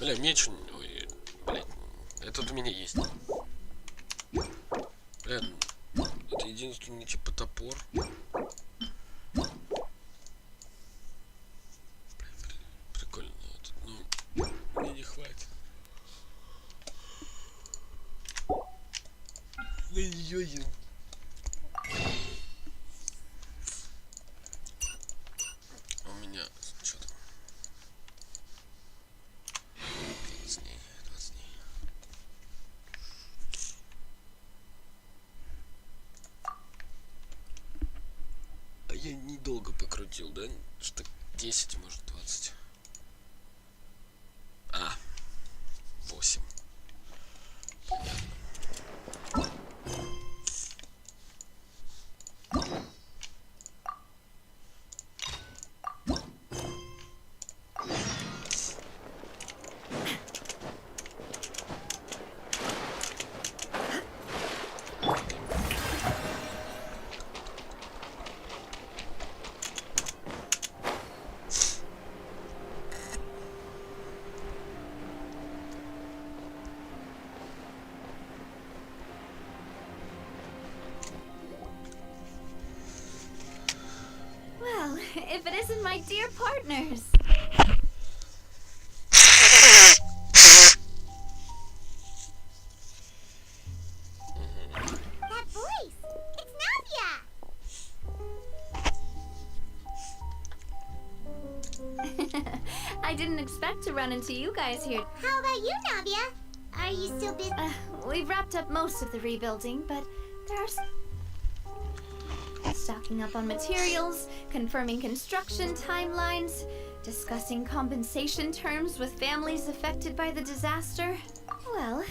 Бля, меч... Ой, блядь. Этот у меня есть. Бля, это единственный типа топор. Бля, прикольно. Это, ну, мне не хватит. Ой-ой-ой. У меня что там? 20 дней, 20 дней. А я недолго покрутил, да? Что 10, может 20. 8. Понятно. Well, if it isn't my dear partners. That voice! It's Navia! I didn't expect to run into you guys here. How about you, Navia? Are you still busy? We've wrapped up most of the rebuilding, but there's stocking up on materials, confirming construction timelines, discussing compensation terms with families affected by the disaster. Well,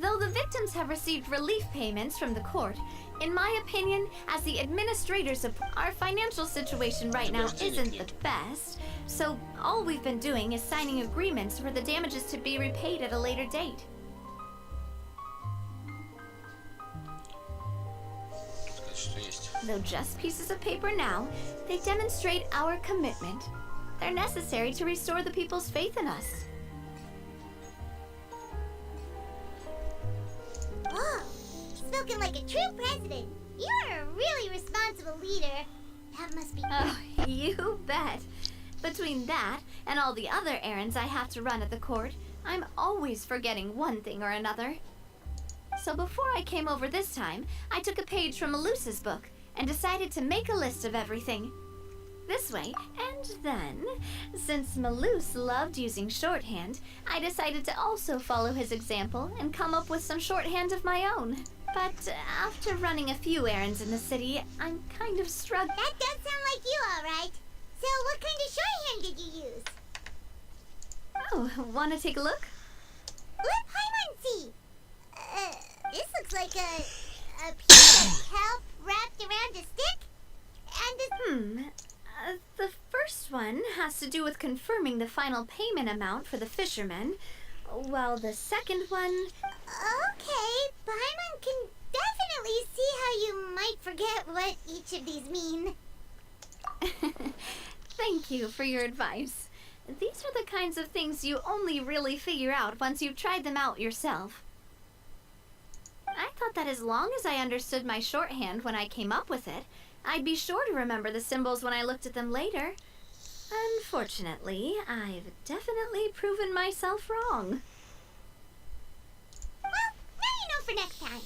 though the victims have received relief payments from the court, in my opinion, as the administrators of our financial situation right now isn't the best, so all we've been doing is signing agreements for the damages to be repaid at a later date. Though just pieces of paper now, they demonstrate our commitment. They're necessary to restore the people's faith in us. Whoa! Spoken like a true president. You're a really responsible leader. That must be... Oh, you bet. Between that and all the other errands I have to run at the court, I'm always forgetting one thing or another. So before I came over this time, I took a page from Malus's book and decided to make a list of everything. This way, and then, since Malus loved using shorthand, I decided to also follow his example and come up with some shorthand of my own. But after running a few errands in the city, I'm kind of struggling. That does sound like you, all right. So what kind of shorthand did you use? Oh, want to take a look? Let Paimon see. This looks like a piece of kelp wrapped around a stick? And a... The first one has to do with confirming the final payment amount for the fishermen, while the second one... Okay, Paimon can definitely see how you might forget what each of these mean. Thank you for your advice. These are the kinds of things you only really figure out once you've tried them out yourself. I thought that as long as I understood my shorthand when I came up with it, I'd be sure to remember the symbols when I looked at them later. Unfortunately, I've definitely proven myself wrong. Well, now you know for next time.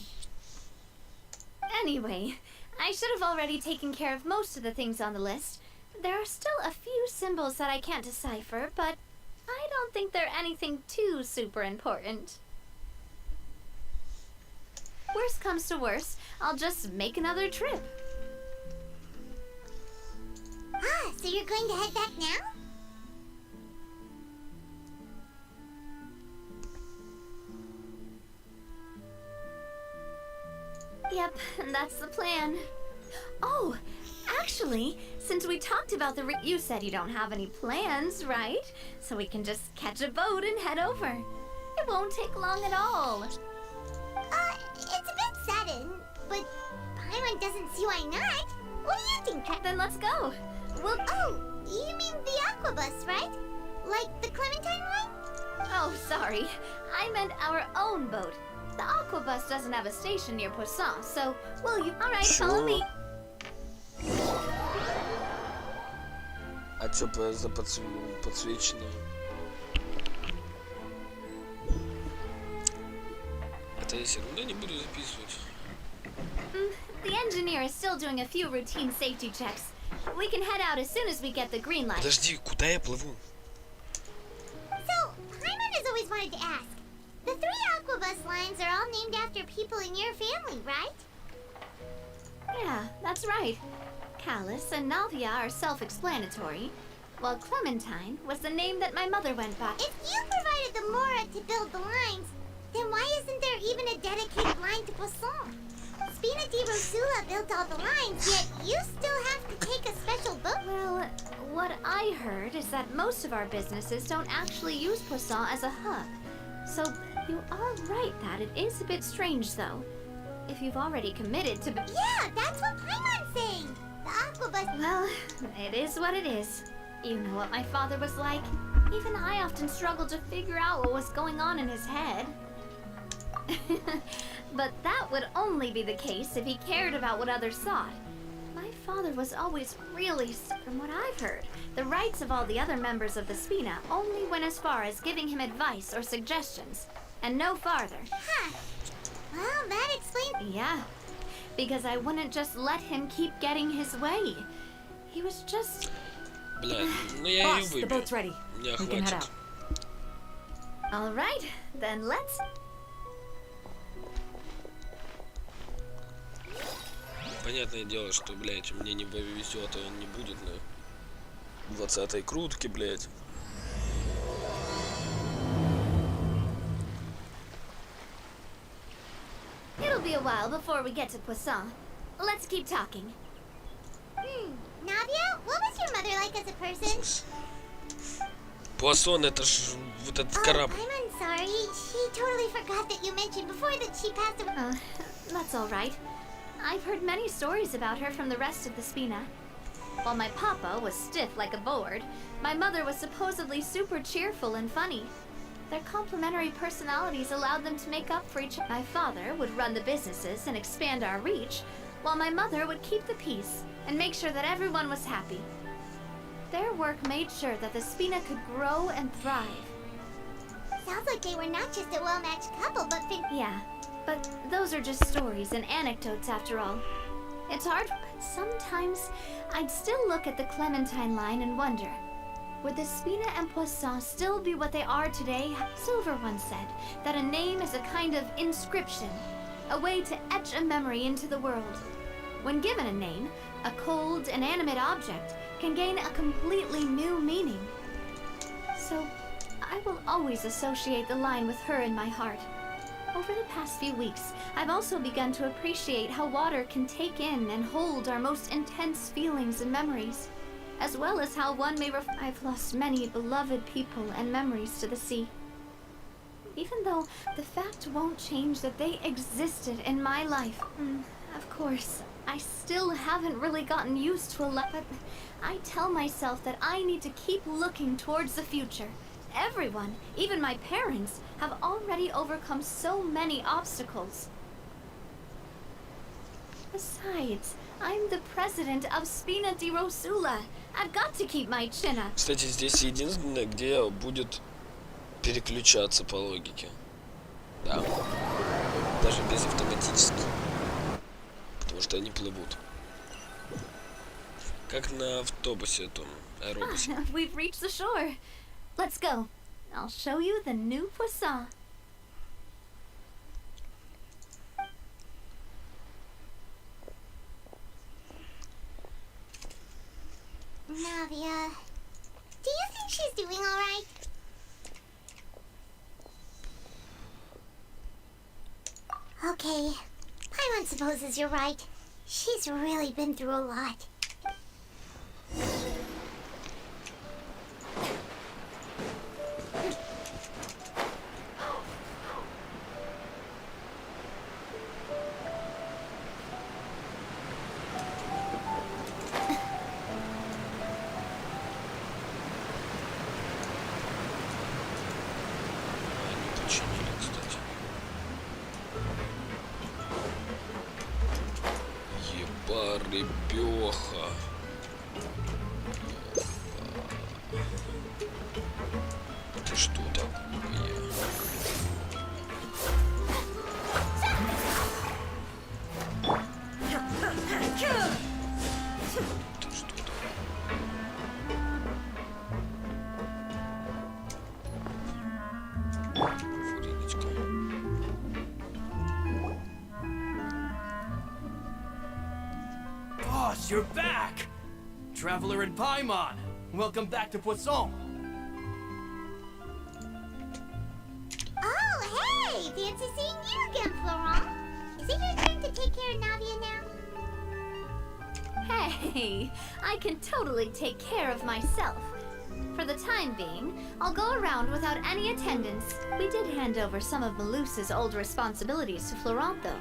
Anyway, I should have already taken care of most of the things on the list. There are still a few symbols that I can't decipher, but I don't think they're anything too super important. Worst comes to worst, I'll just make another trip. So you're going to head back now? Yep, that's the plan. Oh, actually, since we talked about you said you don't have any plans, right? So we can just catch a boat and head over. It won't take long at all. It's a bit sudden, but Paimon doesn't see why not. What do you think? Then let's go. Well, oh, you mean the aqua bus, right? Like the Clementine one? Oh, sorry. I meant our own boat. The aquabus doesn't have a station near Poisson, so will you? All right, follow me. А чё за подсвечено? Это я все равно не буду записывать. The engineer is still doing a few routine safety checks. We can head out as soon as we get the green light. Подожди, куда я плыву? So, Paimon has always wanted to ask. The 3 aquabus lines are all named after people in your family, right? Yeah, that's right. Callus and Navia are self-explanatory, while Clementine was the name that my mother went by. If you provided the Mora to build the lines, then why isn't there even a dedicated line to Poisson? Spina di Rosula built all the lines, yet you still have to take a special book. Well, what I heard is that most of our businesses don't actually use Poisson as a hub. So you are right that it is a bit strange, though. If you've already committed to... Yeah, that's what Paimon's saying. The aquabus... Well, it is what it is. You know what my father was like. Even I often struggled to figure out what was going on in his head. But that would only be the case if he cared about what others thought. My father was always really, from what I've heard, the rights of all the other members of the Spina only went as far as giving him advice or suggestions, and no farther. Huh. Well, that explains... Yeah, because I wouldn't just let him keep getting his way. He was just... Бля, ну я её Boss, the выбью. boat's ready. Меня We can head хватит. out. All right, then let's... Понятное дело, что, блядь, мне не повезет, и он не будет на 20-й крутке, блядь. It'll be a while before we get to Poisson. Let's keep talking. Navia, what was your mother like as a person? Пуассон, это ж вот этот Oh, корабль. I'm sorry. She totally forgot that you mentioned before that she passed away. That's all right. I've heard many stories about her from the rest of the Spina. While my papa was stiff like a board, my mother was supposedly super cheerful and funny. Their complementary personalities allowed them to make up for each other. My father would run the businesses and expand our reach, while my mother would keep the peace and make sure that everyone was happy. Their work made sure that the Spina could grow and thrive. Sounds like they were not just a well-matched couple, but... Yeah, but those are just stories and anecdotes after all. It's hard, but sometimes I'd still look at the Clementine line and wonder, would the Spina and Poisson still be what they are today? Silver once said that a name is a kind of inscription, a way to etch a memory into the world. When given a name, a cold, inanimate object can gain a completely new meaning. So, I will always associate the line with her in my heart. Over the past few weeks, I've also begun to appreciate how water can take in and hold our most intense feelings and memories, as well as how one may I've lost many beloved people and memories to the sea. Even though the fact won't change that they existed in my life. Of course, I still haven't really gotten used to a lot, but I tell myself that I need to keep looking towards the future. Everyone, even my parents, have already overcome so many obstacles. Besides, I'm the president of Spina di Rosula. I've got to keep my chin up. Кстати, здесь единственное, где будет переключаться по логике. Да. Даже без автоматически. Потому что они плывут. Как на автобусе том, аэробусе. We've reached the shore. Let's go. I'll show you the new Poisson. Navia, do you think she's doing all right? Okay, Paimon supposes you're right. She's really been through a lot. Гребёха. Это что такое? Это что такое? Фрикочка. Boss, you're back! Traveler in Paimon, welcome back to Poisson. Oh, hey! Fancy seeing you again, Florent. Is it your turn to take care of Navia now? Hey, I can totally take care of myself. For the time being, I'll go around without any attendance. We did hand over some of Malus's old responsibilities to Florent, though.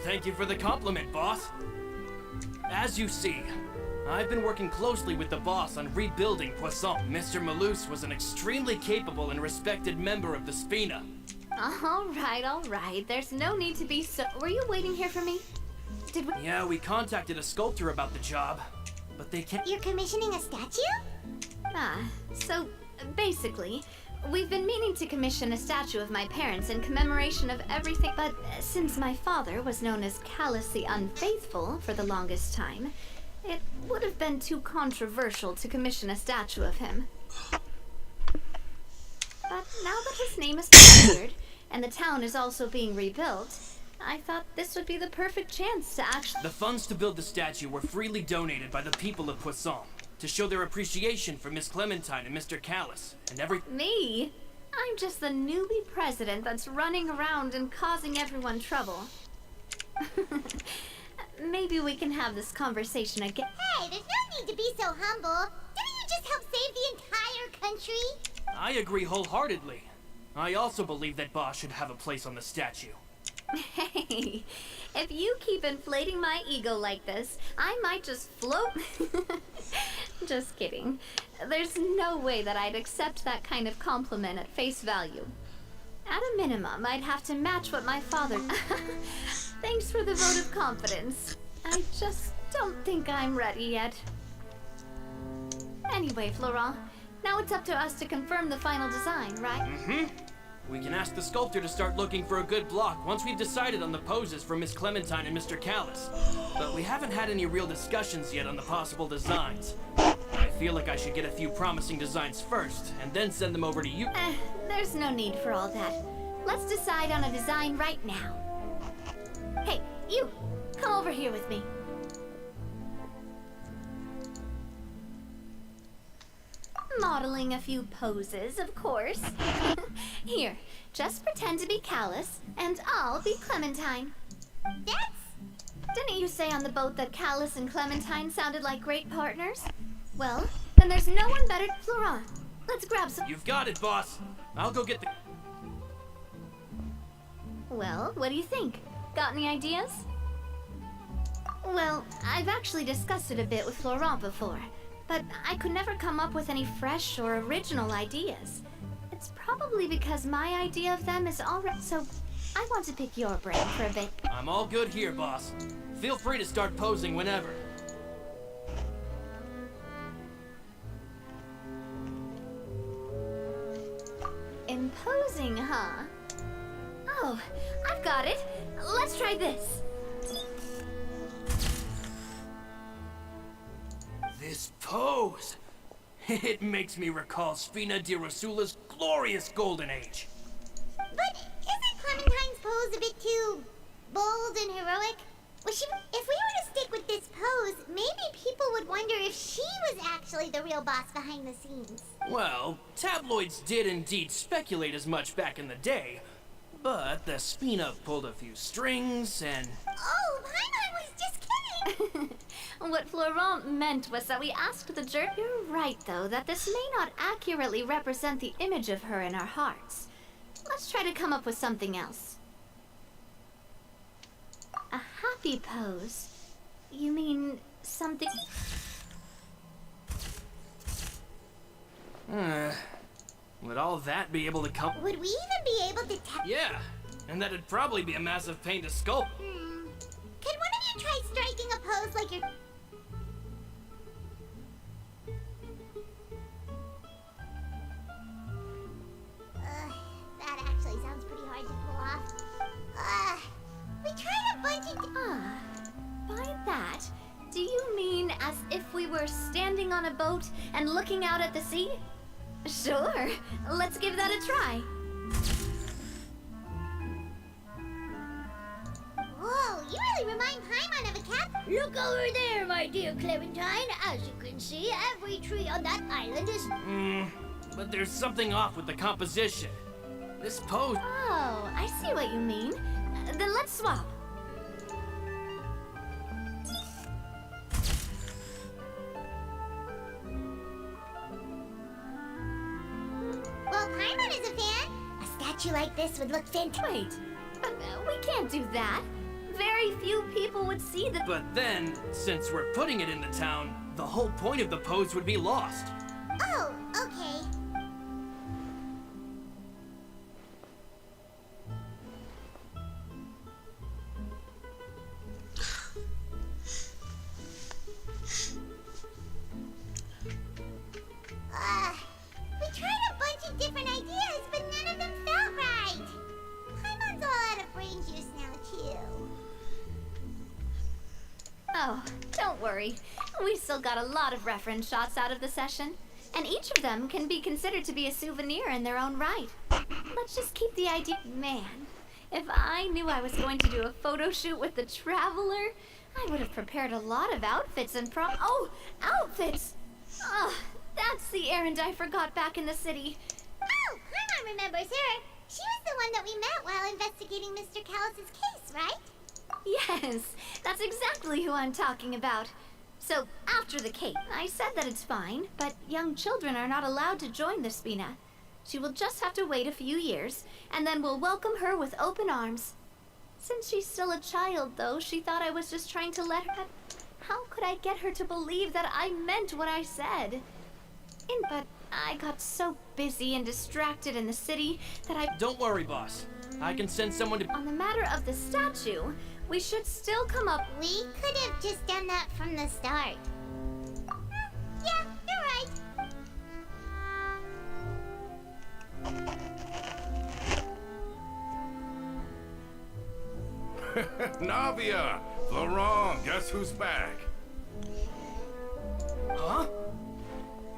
Thank you for the compliment, boss. As you see, I've been working closely with the boss on rebuilding Poisson. Mr. Malus was an extremely capable and respected member of the Spina. All right. There's no need to be so... Were you waiting here for me? Did we... Yeah, we contacted a sculptor about the job, but they can't... You're commissioning a statue? So, basically, we've been meaning to commission a statue of my parents in commemoration of everything, but since my father was known as Callus the Unfaithful for the longest time, it would have been too controversial to commission a statue of him. But now that his name is cleared, and the town is also being rebuilt, I thought this would be the perfect chance to actually... The funds to build the statue were freely donated by the people of Poisson to show their appreciation for Miss Clementine and Mr. Callus, and Me? I'm just the newbie president that's running around and causing everyone trouble. Maybe we can have this conversation again. Hey, there's no need to be so humble. Didn't you just help save the entire country? I agree wholeheartedly. I also believe that Boss should have a place on the statue. Hey, if you keep inflating my ego like this, I might just float. Just kidding. There's no way that I'd accept that kind of compliment at face value. At a minimum, I'd have to match what my father... Thanks for the vote of confidence. I just don't think I'm ready yet. Anyway, Florent, now it's up to us to confirm the final design, right? Mm-hmm. We can ask the sculptor to start looking for a good block once we've decided on the poses for Miss Clementine and Mr. Callus. But we haven't had any real discussions yet on the possible designs. I feel like I should get a few promising designs first, and then send them over to you. There's no need for all that. Let's decide on a design right now. Hey, you! Come over here with me. Modeling a few poses, of course. Here, just pretend to be Callus, and I'll be Clementine. Didn't you say on the boat that Callus and Clementine sounded like great partners? Well, then there's no one better. Florent, let's grab some... You've got it, boss. I'll go get the... Well, what do you think? Got any ideas? Well, I've actually discussed it a bit with Florent before, but I could never come up with any fresh or original ideas. It's probably because my idea of them is already... So, I want to pick your brain for a bit. I'm all good here, boss. Feel free to start posing whenever. Imposing, huh? Oh, I've got it. Let's try this. This pose! It makes me recall Spina di Rosula's glorious golden age. But isn't Clementine's pose a bit too bold and heroic? If we were to stick with this pose, maybe people would wonder if she was actually the real boss behind the scenes. Well, tabloids did indeed speculate as much back in the day, but the Spina pulled a few strings and... Oh, Paimon was just kidding! What Florent meant was that we asked the jerk. You're right, though, that this may not accurately represent the image of her in our hearts. Let's try to come up with something else. A happy pose? You mean something... Would all that be able to come? Would we even be able to tell? Yeah, and that'd probably be a massive pain to sculpt. Could one of you try striking a pose like you're... That actually sounds pretty hard to pull off. We tried a bunch of... By that, do you mean as if we were standing on a boat and looking out at the sea? Sure, let's give that a try. Whoa, you really remind Paimon of a cat. Look over there, my dear Clementine. As you can see, every tree on that island is... But there's something off with the composition. This pose... Oh, I see what you mean. Then let's swap. Well, Paimon is a fan. A statue like this would look fantastic. Wait, we can't do that. Very few people would see the... But then, since we're putting it in the town, the whole point of the pose would be lost. Oh, okay. We tried a bunch of different ideas, but none of them felt right. Paimon's all out of brain juice now, too. Oh, don't worry. We still got a lot of reference shots out of the session. And each of them can be considered to be a souvenir in their own right. Let's just keep the idea... Man, if I knew I was going to do a photo shoot with the Traveler, I would have prepared a lot of outfits and Oh, outfits! That's the errand I forgot back in the city. Oh, Paimon remembers her. She was the one that we met while investigating Mr. Callus's case, right? Yes, that's exactly who I'm talking about. So, after the cake, I said that it's fine, but young children are not allowed to join the Spina. She will just have to wait a few years, and then we'll welcome her with open arms. Since she's still a child, though, she thought I was just trying to let her... How could I get her to believe that I meant what I said? But I got so busy and distracted in the city that I... Don't worry, boss. I can send someone to... On the matter of the statue, we should still come up... We could have just done that from the start. Yeah, you're right. Navia! Laurent, guess who's back? Huh?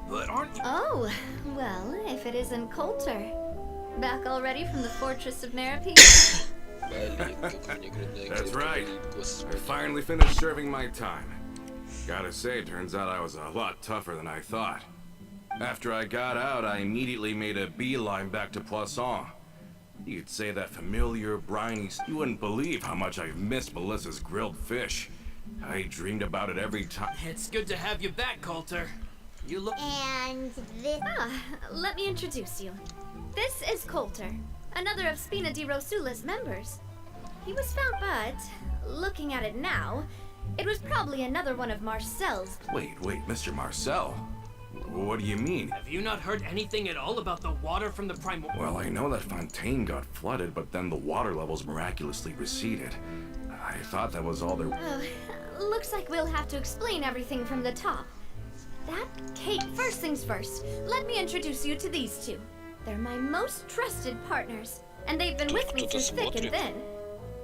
But aren't you... Oh, well, if it isn't Coulter. Back already from the Fortress of Merope? That's right. I finally finished serving my time. Gotta say, turns out I was a lot tougher than I thought. After I got out, I immediately made a beeline back to Poisson. You'd say that familiar, briny... You wouldn't believe how much I've missed Melissa's grilled fish. I dreamed about it every time. It's good to have you back, Coulter. You look... And this... Let me introduce you. This is Coulter, another of Spina di Rosula's members. He was found, but, looking at it now, it was probably another one of Marcel's... Wait, Mr. Marcel? What do you mean? Have you not heard anything at all about the water from the Well, I know that Fontaine got flooded, but then the water levels miraculously receded. I thought that was all there... Oh, looks like we'll have to explain everything from the top. That cake, first things first, let me introduce you to these two. They're my most trusted partners, and they've been with me through thick and thin.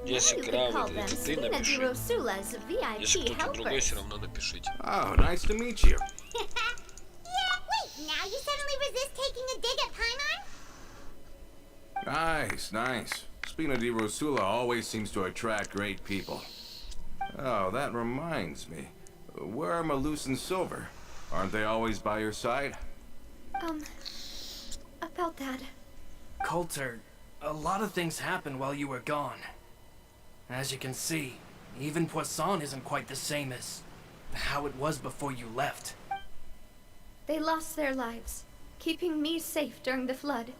Если You could call кравы, them это ты Spina di напиши. Rosula's Если VIP кто-то другой, helpers. все равно напишите. Oh, nice to meet you. Yeah, wait, now you suddenly resist taking a dig at Paimon? Nice. Spina di Rosula always seems to attract great people. Oh, that reminds me. Where are Malus and Silver? Aren't they always by your side? About that. Coulter, a lot of things happened while you were gone. As you can see, even Poisson isn't quite the same as how it was before you left. They lost their lives, keeping me safe during the flood.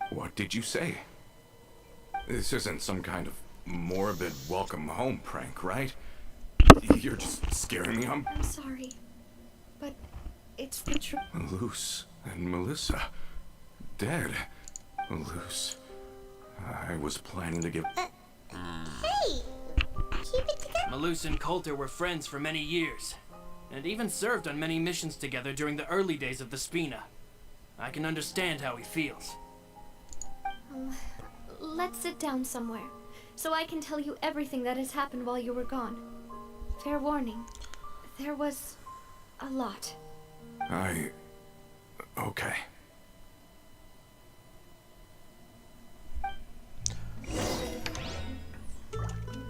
What did you say? This isn't some kind of morbid welcome home prank, right? You're just scaring me. I'm sorry, but it's the truth. Malus and Melissa. Dead. Malus. I was planning to give... Hey! keep it together? Malus and Coulter were friends for many years, and even served on many missions together during the early days of the Spina. I can understand how he feels. Let's sit down somewhere, so I can tell you everything that has happened while you were gone. Fair warning, there was a lot. Okay.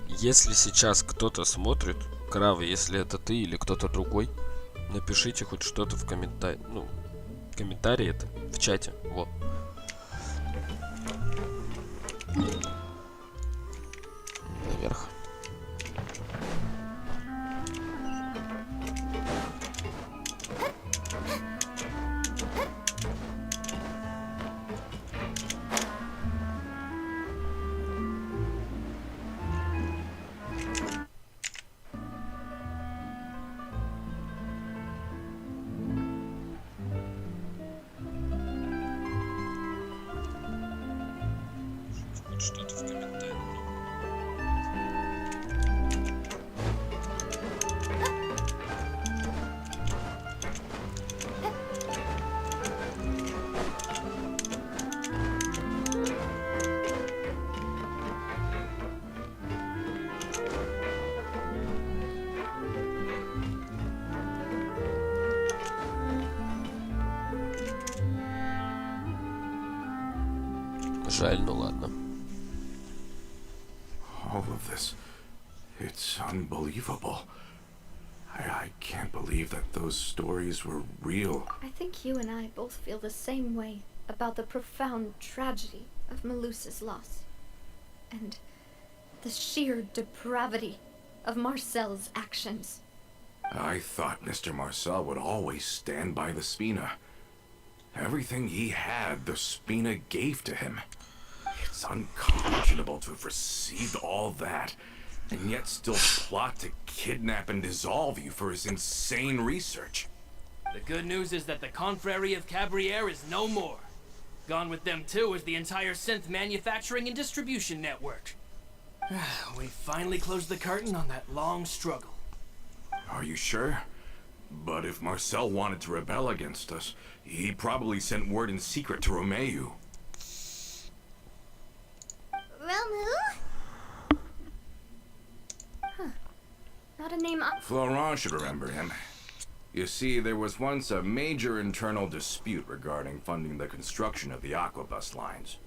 Если сейчас кто-то смотрит, Крав, если это ты или кто-то другой, напишите хоть что-то в комментарии. Ну, комментарии это в чате. Вот. Наверх. Что-то в комментариях. Жаль, ну ладно. All of this, it's unbelievable. I can't believe that those stories were real. I think you and I both feel the same way about the profound tragedy of Malus's loss. And the sheer depravity of Marcel's actions. I thought Mr. Marcel would always stand by the Spina. Everything he had, the Spina gave to him. It's unconscionable to have received all that, and yet still plot to kidnap and dissolve you for his insane research. The good news is that the Confrérie of Cabriere is no more. Gone with them too is the entire synth manufacturing and distribution network. We finally closed the curtain on that long struggle. Are you sure? But if Marcel wanted to rebel against us, he probably sent word in secret to Romeu. Romu? Not a name I... Florent should remember him. You see, there was once a major internal dispute regarding funding the construction of the Aquabus lines.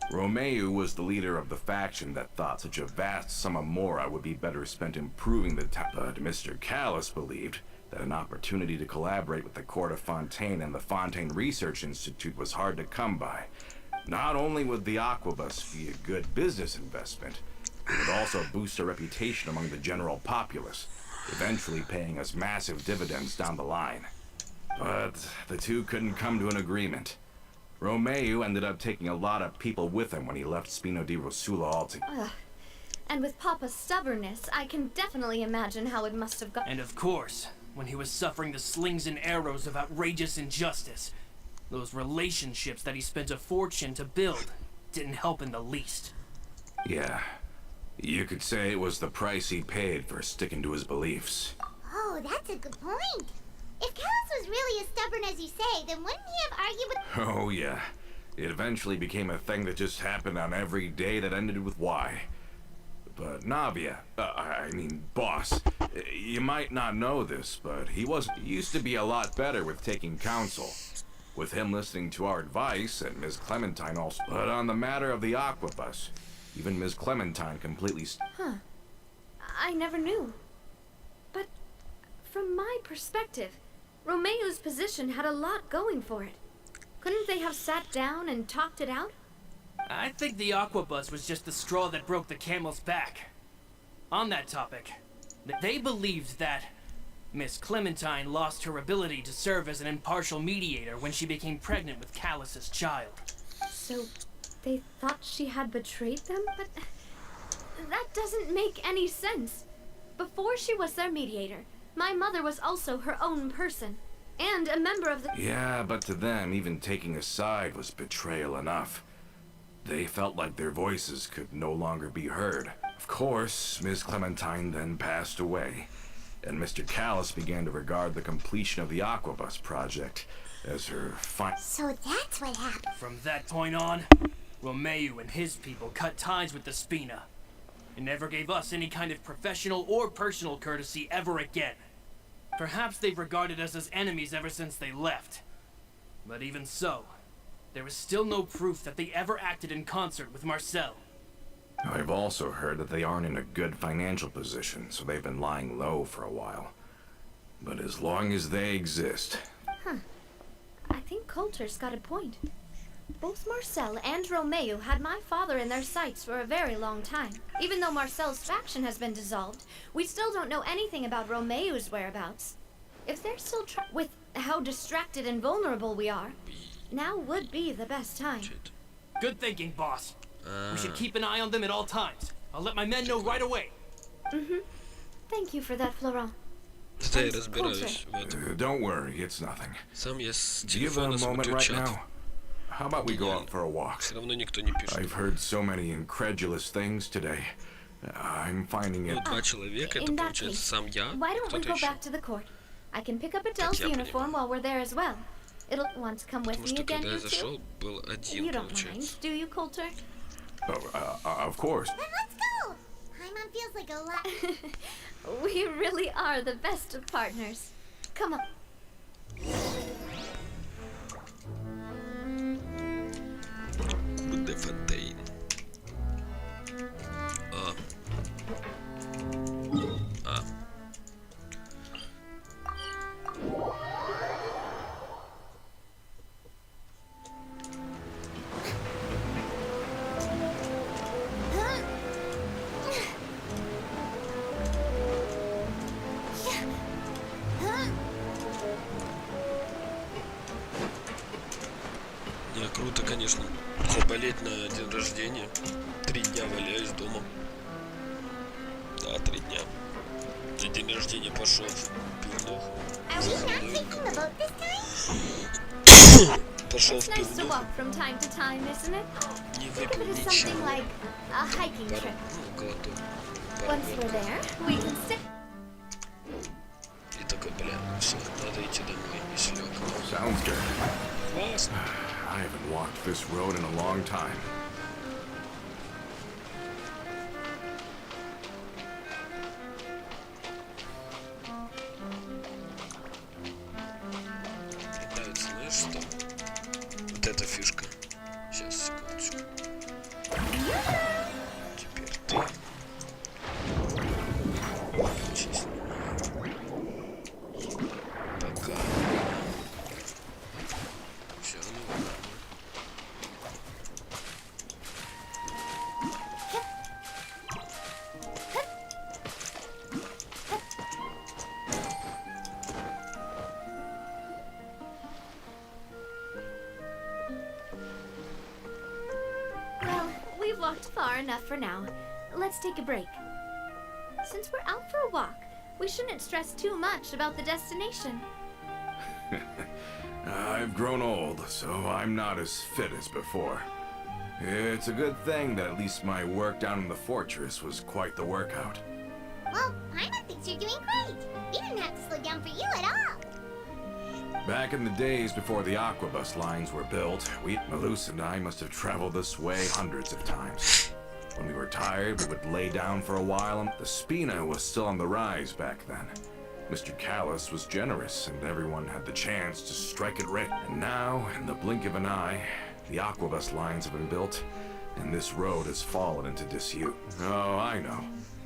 Romeu was the leader of the faction that thought such a vast sum of mora would be better spent improving the but Mr. Callis believed that an opportunity to collaborate with the Court of Fontaine and the Fontaine Research Institute was hard to come by. Not only would the Aquabus be a good business investment, it would also boost our reputation among the general populace, eventually paying us massive dividends down the line. But the two couldn't come to an agreement. Romeu ended up taking a lot of people with him when he left Spino di Rosula altogether. And with Papa's stubbornness, I can definitely imagine how it must have gone. And of course, when he was suffering the slings and arrows of outrageous injustice, those relationships that he spent a fortune to build didn't help in the least. Yeah, you could say it was the price he paid for sticking to his beliefs. Oh, that's a good point. If Callis was really as stubborn as you say, then wouldn't he have argued with... Oh yeah, it eventually became a thing that just happened on every day that ended with Y. But Navia, boss, you might not know this, but he used to be a lot better with taking counsel. With him listening to our advice, and Ms. Clementine also. But on the matter of the Aquabus, even Ms. Clementine completely I never knew. But from my perspective, Romeu's position had a lot going for it. Couldn't they have sat down and talked it out? I think the Aquabus was just the straw that broke the camel's back. On that topic, they believed that Miss Clementine lost her ability to serve as an impartial mediator when she became pregnant with Callus's child. So they thought she had betrayed them? But that doesn't make any sense. Before she was their mediator, my mother was also her own person, and a member of the... Yeah, but to them, even taking a side was betrayal enough. They felt like their voices could no longer be heard. Of course, Ms. Clementine then passed away, and Mr. Callis began to regard the completion of the Aquabus project as her final. So that's what happened. From that point on, Romeo and his people cut ties with the Spina and never gave us any kind of professional or personal courtesy ever again. Perhaps they've regarded us as enemies ever since they left. But even so, there is still no proof that they ever acted in concert with Marcel. I've also heard that they aren't in a good financial position, so they've been lying low for a while. But as long as they exist... I think Coulter's got a point. Both Marcel and Romeo had my father in their sights for a very long time. Even though Marcel's faction has been dissolved, we still don't know anything about Romeo's whereabouts. If they're still with how distracted and vulnerable we are, now would be the best time. Good thinking, boss. We should keep an eye on them at all times. I'll let my men know right away. Thank you for that, Florent. Да, я разбираюсь в этом. Don't worry, it's nothing. Сам я с Do you have a телефона moment смотрю right чат. now? How about we go out for a walk? Все равно никто не пишет. I've heard so many incredulous things today. I'm finding Ну, it... два человека, это In that получается case, сам я, why don't we кто-то go еще. back to the court? I can pick up Adele's я uniform понимаю. while we're there as well. It'll want to come with Потому me что again, когда я you two? зашел, был один, You don't mind, получается. do you, Coulter? Of course. Then let's go! Paimon feels like a lot. We really are the best of partners. Come on. Буде фонтейн. А. Не, круто, конечно. Заболеть на день рождения. 3 дня валяюсь дома. Да, 3 дня. На день рождения пошел в пивнуху. Are we not taking the boat this time? Пошел It's в nice to пивнуху. walk from time to time, isn't it? Не Think of выпил it as something ничего. like a hiking Пару, trip. ну, глоток. Пару Once we're глотков. there, we can stay. И такой, бля, все, надо идти домой. И слег. Sounds good. Классно. I haven't walked this road in a long time. Мне нравится, знаешь, что? Вот эта фишка. Сейчас, секундочку. Теперь ты. Учись. Пока. Все равно нормально. Well, we've walked far enough for now. Let's take a break. Since we're out for a walk, we shouldn't stress too much about the destination. I've grown old, so I'm not as fit as before. It's a good thing that at least my work down in the fortress was quite the workout. Well, Paimon thinks you're doing great. We didn't have to slow down for you at all. Back in the days before the Aquabus lines were built, Malus and I must have traveled this way hundreds of times. When we were tired, we would lay down for a while, and the Spina was still on the rise back then. Mr. Callis was generous, and everyone had the chance to strike it rich. And now, in the blink of an eye, the Aquabus lines have been built, and this road has fallen into disuse. Oh, I know.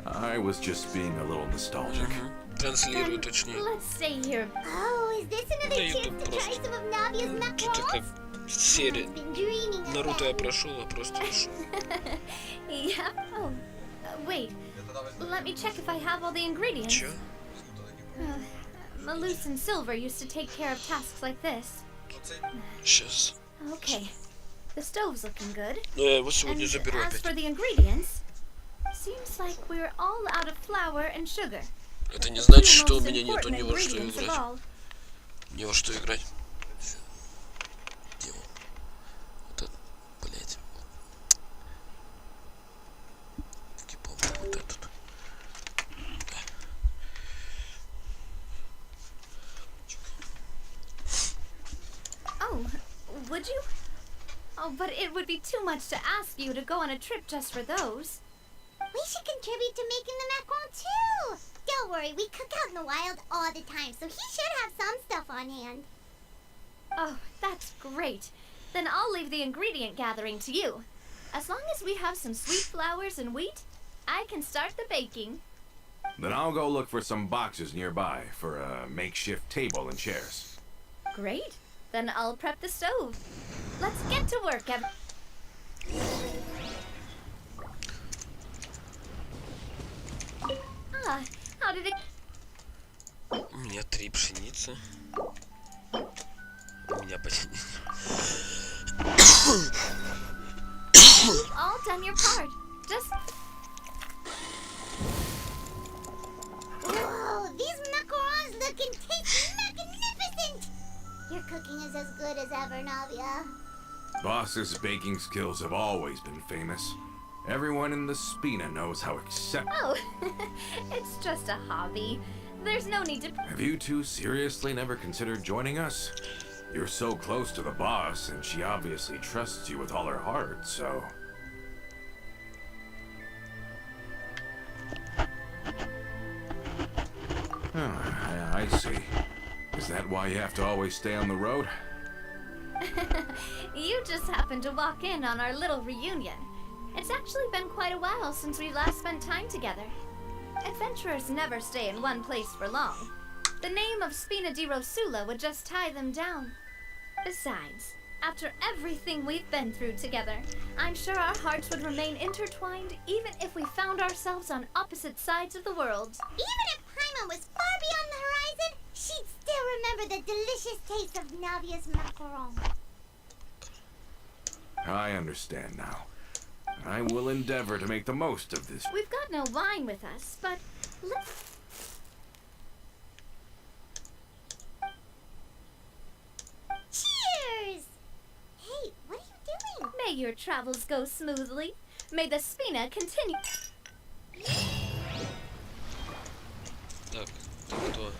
I was just being a little nostalgic. Транслирую Then точнее. let's stay here. Oh, is this another Да, chance YouTube to try просто. some of Navia's Что-то как mackerels? серия. I've been dreaming of Наруто я them. прошел, а просто решил. Yep. Oh, wait. Let me check if I have all the ingredients. Чё? Malus and Silver used to take care of tasks like this. Сейчас. Okay. The stove's looking good. Ну я его And сегодня заберу as опять. for the ingredients, seems like we're all out of flour and sugar. Это не Two значит, что у most меня нету important ни во что ingredients of играть. all. Ни во что играть. Где он? Вот этот, блять. Таки помню. Oh, but it would be too much to ask you to go on a trip just for those. We should contribute to making the macaron too. Don't worry, we cook out in the wild all the time, so he should have some stuff on hand. Oh, that's great. Then I'll leave the ingredient gathering to you. As long as we have some sweet flowers and wheat, I can start the baking. Then I'll go look for some boxes nearby for a makeshift table and chairs. Great. Then I'll prep the stove. Let's get to work, Ah, how did it... У меня 3 пшеницы. У меня почти... You've all done your part. Just... Whoa, these macarons look and taste magnificent! Your cooking is as good as ever, Navia. Boss's baking skills have always been famous. Everyone in the Spina knows how exceptional. Oh, it's just a hobby. There's no need to... Have you two seriously never considered joining us? You're so close to the boss, and she obviously trusts you with all her heart, so... I see. Is that why you have to always stay on the road? You just happened to walk in on our little reunion. It's actually been quite a while since we last spent time together. Adventurers never stay in one place for long. The name of Spina di Rosula would just tie them down. Besides, after everything we've been through together, I'm sure our hearts would remain intertwined even if we found ourselves on opposite sides of the world. Even if Paimon was far beyond the horizon, she'd still remember the delicious taste of Navia's macaron. I understand now. I will endeavor to make the most of this. We've got no wine with us, but Cheers! Hey, what are you doing? may your travels go smoothly. May the Spina continue. Так, ты кто?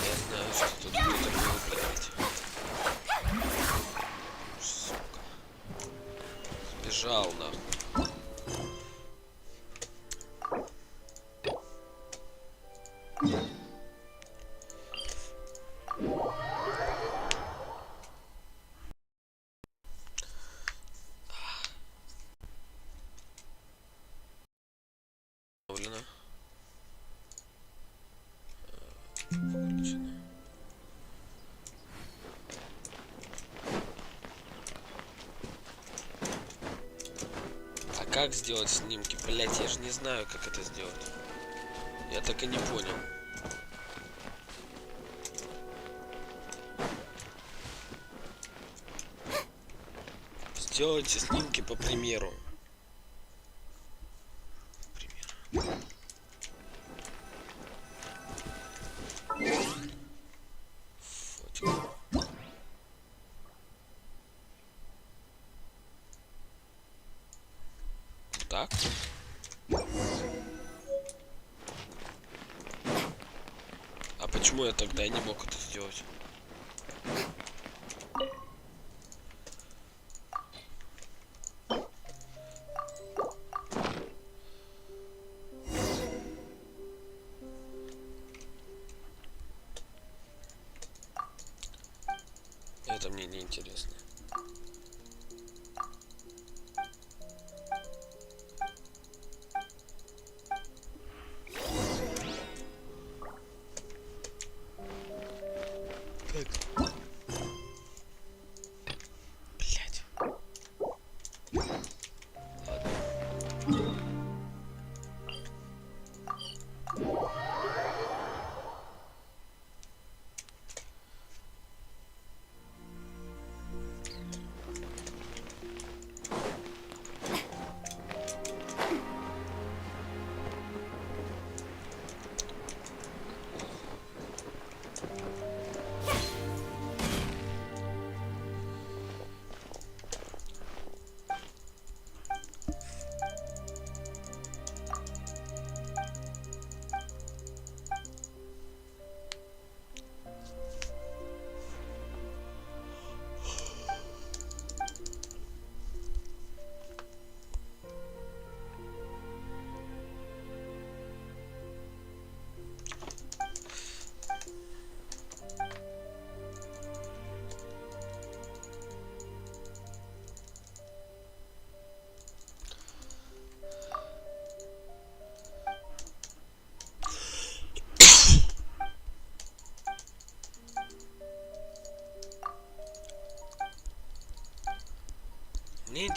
Я знаю, что тут будет блядь. Сука. Сбежал нахуй. Выключено. Выключено. А как сделать снимки? Блять, я же не знаю, как это сделать. Я так и не понял. Сделайте снимки по примеру. Пример. Фотик. Так. А почему я тогда не мог это сделать? Это мне не интересно. Блять. Ладно.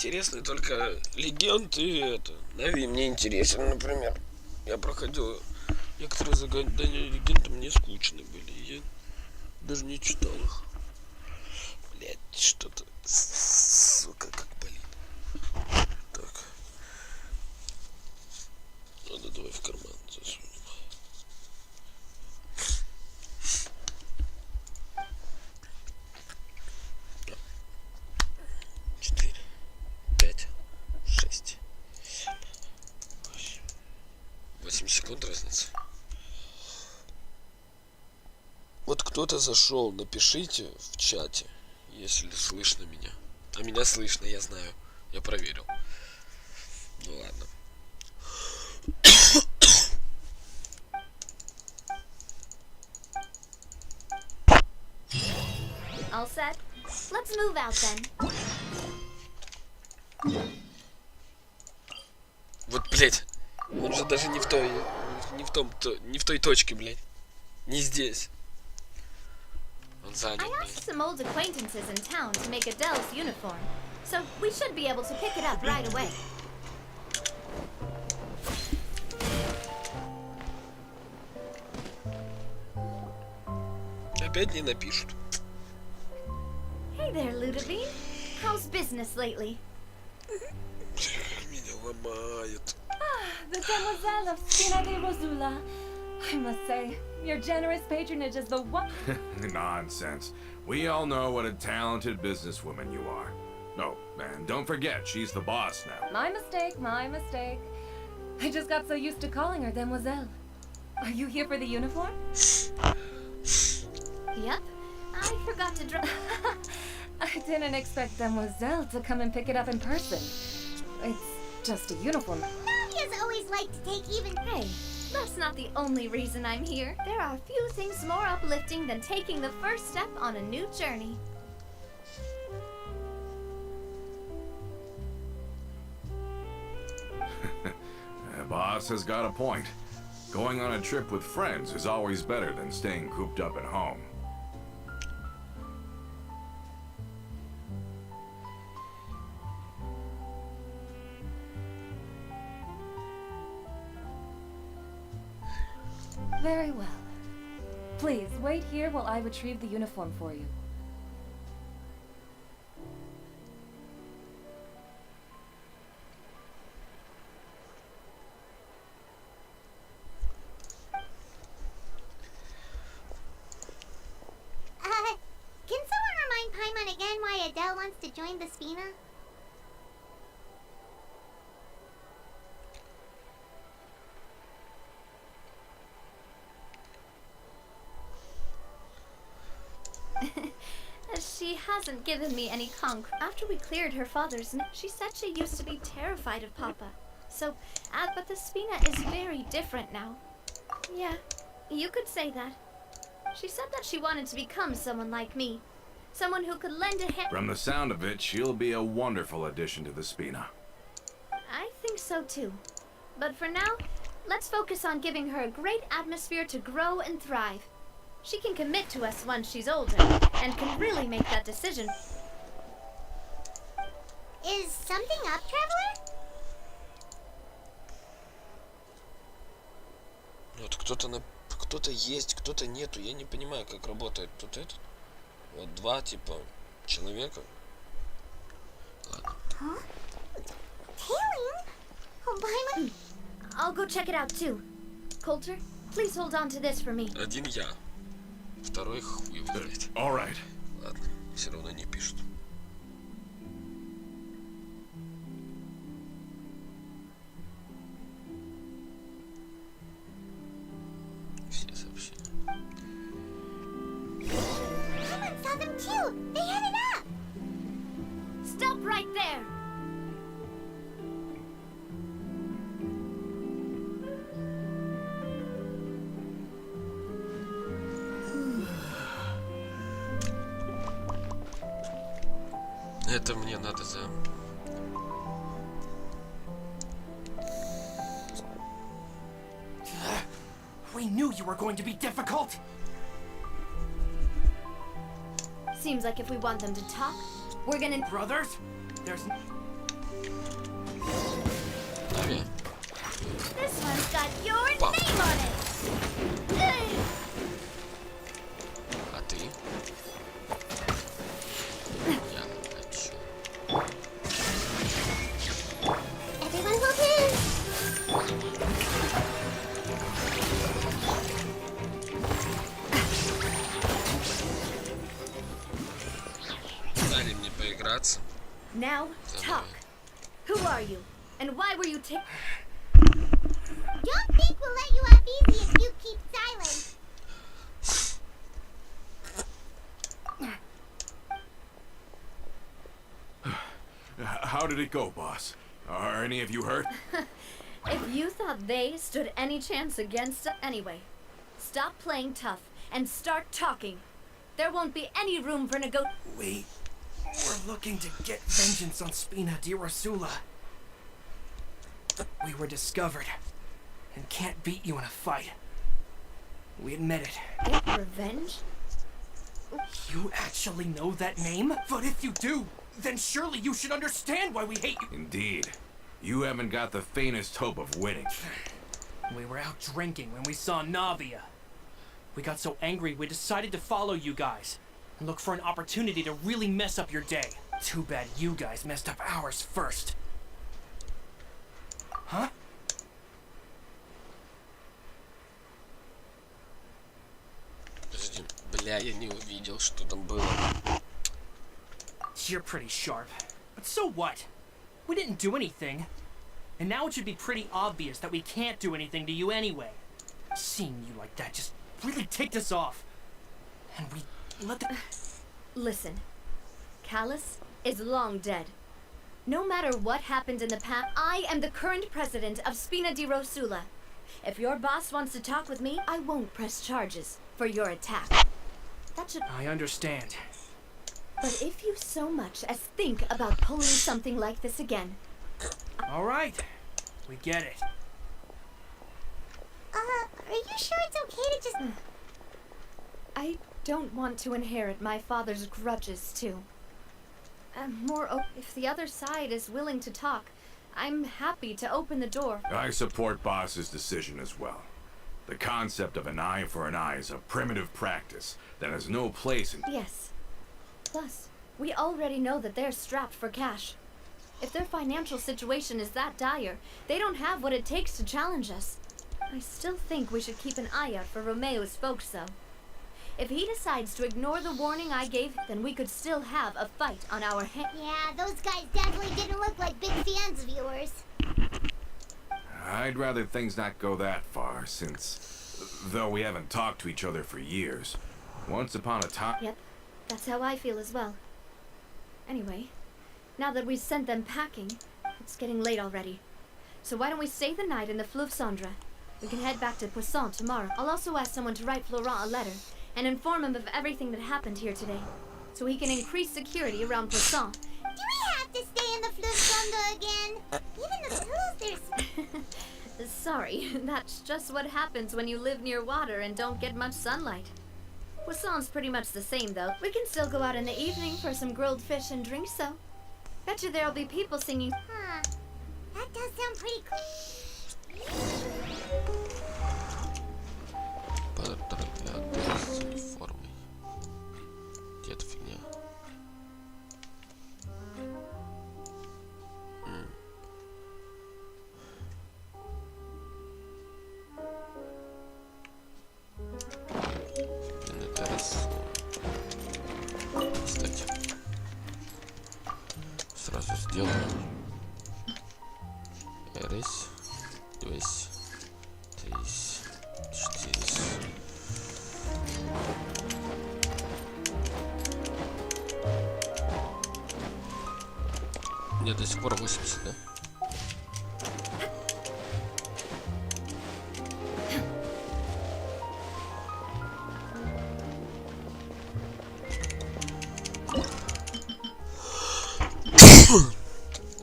интересны только легенд и это. Нави мне интересен, например. Я проходил некоторые задания легенды, мне скучны были. Я даже не читал их. Блять, что-то, сука, как болит. Так. Надо давай в карман засунем. 4, 5, 6, 8 секунд разница. Вот кто-то зашел, напишите в чате, если слышно меня. А меня слышно, я знаю. Я проверил. Ну ладно. All set? Let's move out then. Вот, блять, он же даже не в той, не в той точке, блять. Не здесь. Он занят, I блядь. asked some old acquaintances in town to make Adele's uniform, so we should be able to pick it up right away. Опять не напишут. Hey there, Ludovine. How's business lately? Меня ломает. The demoiselle of Spina de Rosula. I must say, your generous patronage is the one. Nonsense. We all know what a talented businesswoman you are. Oh, and don't forget, she's the boss now. My mistake, my mistake. I just got so used to calling her demoiselle. Are you here for the uniform? Yep. I forgot to drop. I didn't expect demoiselle to come and pick it up in person. It's just a uniform. Navia's always liked to take even. Hey, that's not the only reason I'm here. There are few things more uplifting than taking the first step on a new journey. The boss has got a point. Going on a trip with friends is always better than staying cooped up at home. Very well. Please, wait here while I retrieve the uniform for you. Can someone remind Paimon again why Adele wants to join the Spina? She hasn't given me any After we cleared her father's she said she used to be terrified of Papa. So, but the Spina is very different now. Yeah, you could say that. She said that she wanted to become someone like me. Someone who could lend a hand. From the sound of it, she'll be a wonderful addition to the Spina. I think so too. But for now, let's focus on giving her a great atmosphere to grow and thrive. She can commit to us once she's older, and can really make that decision. Is something up, Traveler? Вот кто-то есть, кто-то нету. Я не понимаю, как работает тут этот. Вот два типа человека. Ладно. Huh? Tailing? Oh, Paimon. I'll go check it out too. Coulter, please hold on to this for me. Один я. Второй хуй, блядь. All right. Ладно, все равно не пишут. Все сообщения. Paimon saw them too. They headed up. Stop right there! Это мне надо за... We knew you were going to be difficult. Seems like if we want them to talk, we're gonna... Brothers, there's... Now, talk. Who are you? And why were you Don't think we'll let you off easy if you keep silent. How did it go, boss? Are any of you hurt? If you thought they stood any chance against us anyway, stop playing tough and start talking. There won't be any room for We were looking to get vengeance on Spina di Rosula. We were discovered and can't beat you in a fight. We admit it. Get revenge? You actually know that name? But if you do, then surely you should understand why we hate you. Indeed. You haven't got the faintest hope of winning. We were out drinking when we saw Navia. We got so angry we decided to follow you guys and look for an opportunity to really mess up your day. Too bad you guys messed up ours first. Huh? Подожди, бля, я не увидел, что там было. You're pretty sharp. But so what? We didn't do anything. And now it should be pretty obvious that we can't do anything to you anyway. Seeing you like that just really ticked us off. And we let the... Listen, Callus is long dead. No matter what happened in the past, I am the current president of Spina di Rosula. If your boss wants to talk with me, I won't press charges for your attack. That should... I understand. But if you so much as think about pulling something like this again... All right. We get it. Are you sure it's okay to just... I don't want to inherit my father's grudges, too. If the other side is willing to talk, I'm happy to open the door. I support Boss's decision as well. The concept of an eye for an eye is a primitive practice that has no place in... Yes. Plus, we already know that they're strapped for cash. If their financial situation is that dire, they don't have what it takes to challenge us. I still think we should keep an eye out for Romeo's folks, though. If he decides to ignore the warning I gave, then we could still have a fight on our hands. Yeah, those guys definitely didn't look like big fans of yours. I'd rather things not go that far, since, though we haven't talked to each other for years, once upon a time... Yep, that's how I feel as well. Anyway, now that we've sent them packing, it's getting late already. So why don't we stay the night in the Fleuve Cendre? We can head back to Poisson tomorrow. I'll also ask someone to write Florent a letter and inform him of everything that happened here today, so he can increase security around Poisson. Do we have to stay in the Fleuve Cendre again? Even the pools, there's... Sorry, that's just what happens when you live near water and don't get much sunlight. Poisson's pretty much the same, though. We can still go out in the evening for some grilled fish and drinks, though. Betcha there'll be people singing. Huh. That does sound pretty cool. Проклятые с формой. Где эта фигня? Блин, это раз... Кстати. Сразу сделаю. Раз, два, три, четыре. Мне до сих пор 80, да?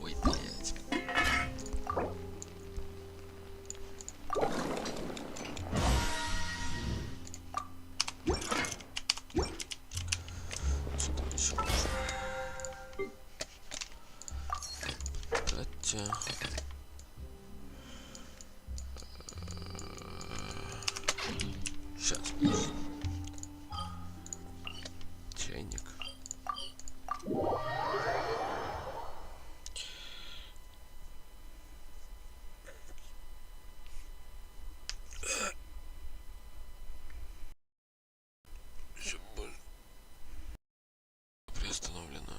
Ой, блядь. Что там еще можно? Хотя... Сейчас. Чайник. Еще приостановлено.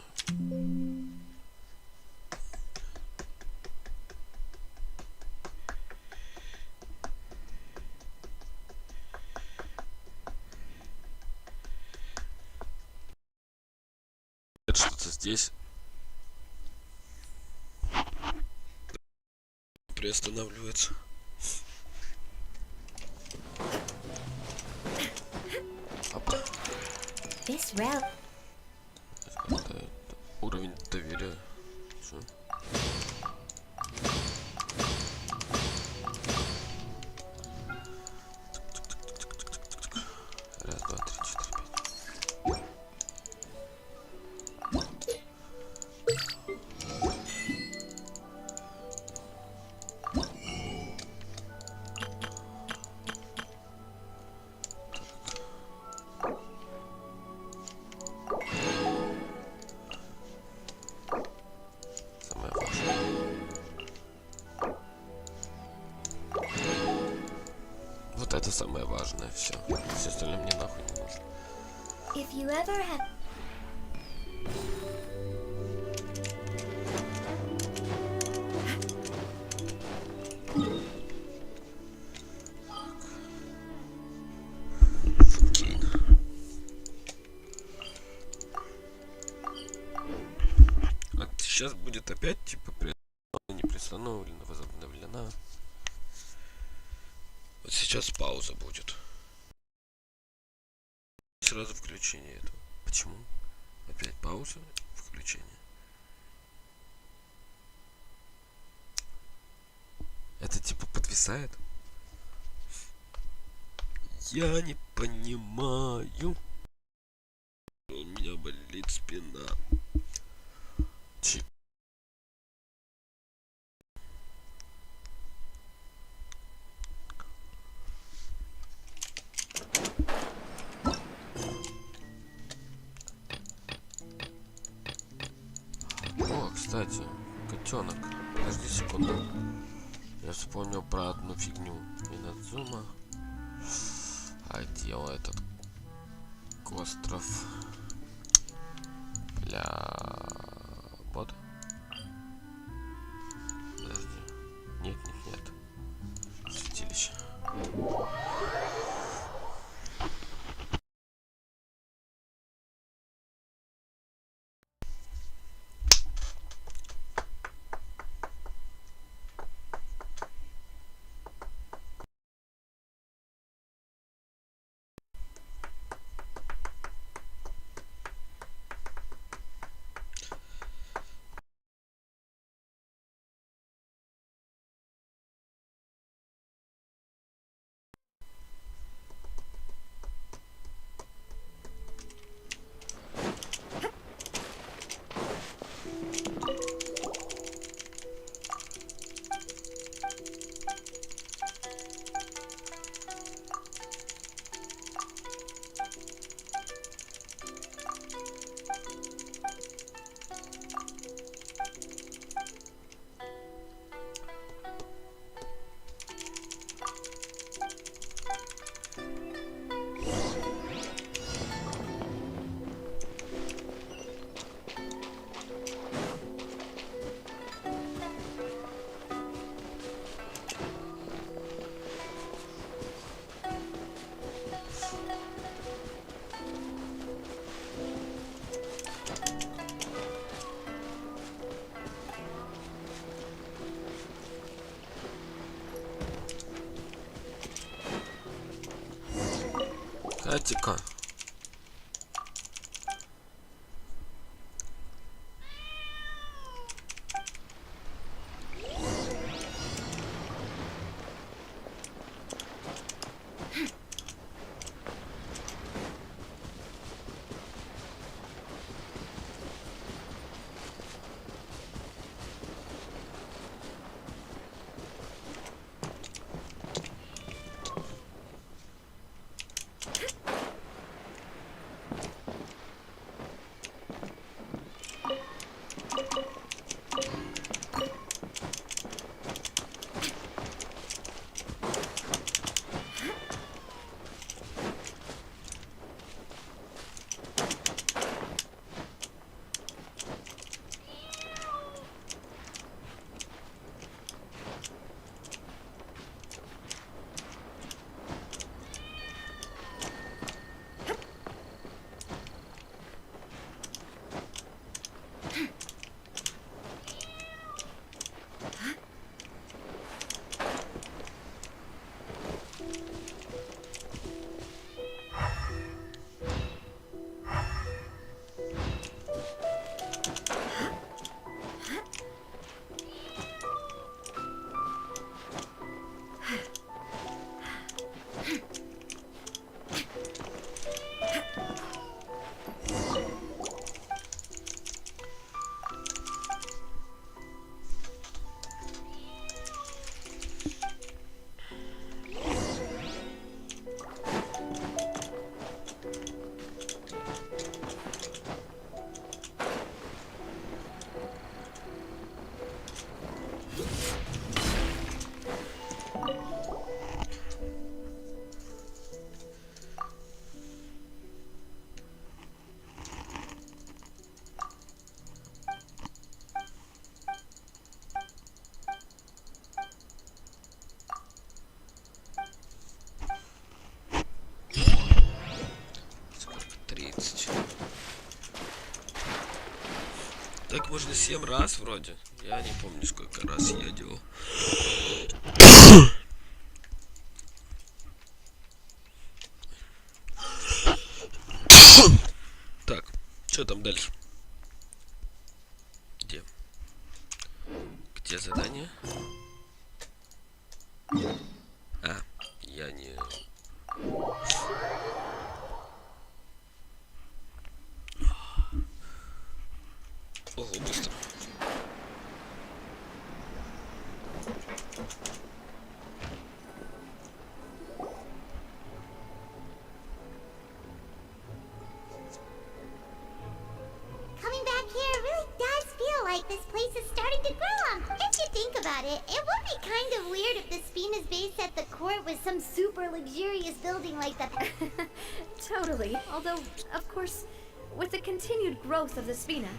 что-то здесь приостанавливается. Опа. This rail. Это уровень доверия. Всё. Раз, два, три, четыре, пять. Самое важное. Вот это самое важное. Все. Все остальное мне нахуй не нужно. If you ever have. Фукин. А сейчас будет опять типа не приостановлена, возобновлена. Вот сейчас пауза будет. Сразу включение этого. Почему? Опять пауза, включение. Это типа подвисает? Я не понимаю. У меня болит спина. О, кстати, котенок. Подожди секунду. Я вспомнил про одну фигню. Минадзума. А где он, этот остров? Бля. Вот. Подожди. Нет. Святилище. Катика. 7 раз вроде. Я не помню, сколько раз я делал. Так, что там дальше? Где? Где задание? А, я не... Ого, быстро. Coming back here really does feel like this place is starting to grow. If you think about it, it would be kind of weird if the Spina's base at the court was some super luxurious building like the... Totally. Although, of course, with the continued growth of the Spina,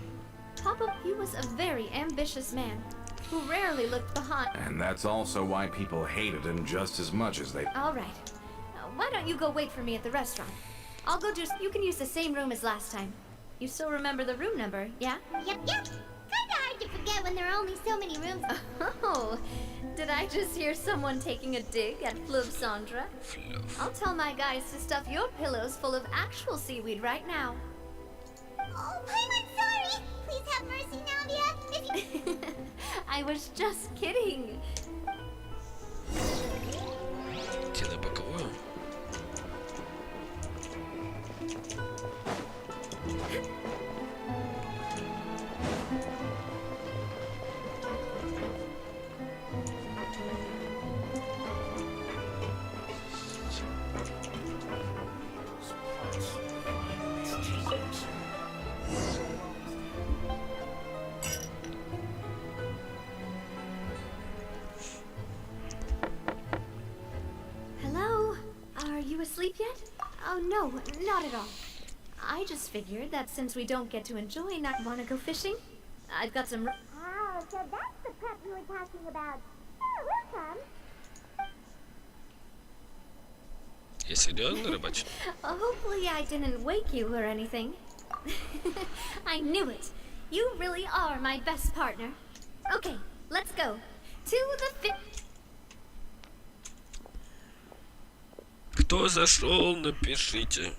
Papa, he was a very ambitious man who rarely looked behind. And that's also why people hated him just as much as they... All right. Why don't you go wait for me at the restaurant? I'll go you can use the same room as last time. You still remember the room number, yeah? Yep. Kinda hard to forget when there are only so many rooms. Oh, did I just hear someone taking a dig at Fleuve Sandra? I'll tell my guys to stuff your pillows full of actual seaweed right now. Oh, I'm sorry. Please have mercy, Navia. If you... I was just kidding. Где на боковую? Hello? Are you asleep yet? Oh no, not at all. I just figured that since we don't get to enjoy, not want to go fishing. I've got some. Oh, so that's the prep you were talking about. Oh, we'll come. Я серьезно рыбачу? Hopefully I didn't wake you or anything. I knew it. You really are my best partner. Okay, let's go. To the Кто зашел, напишите.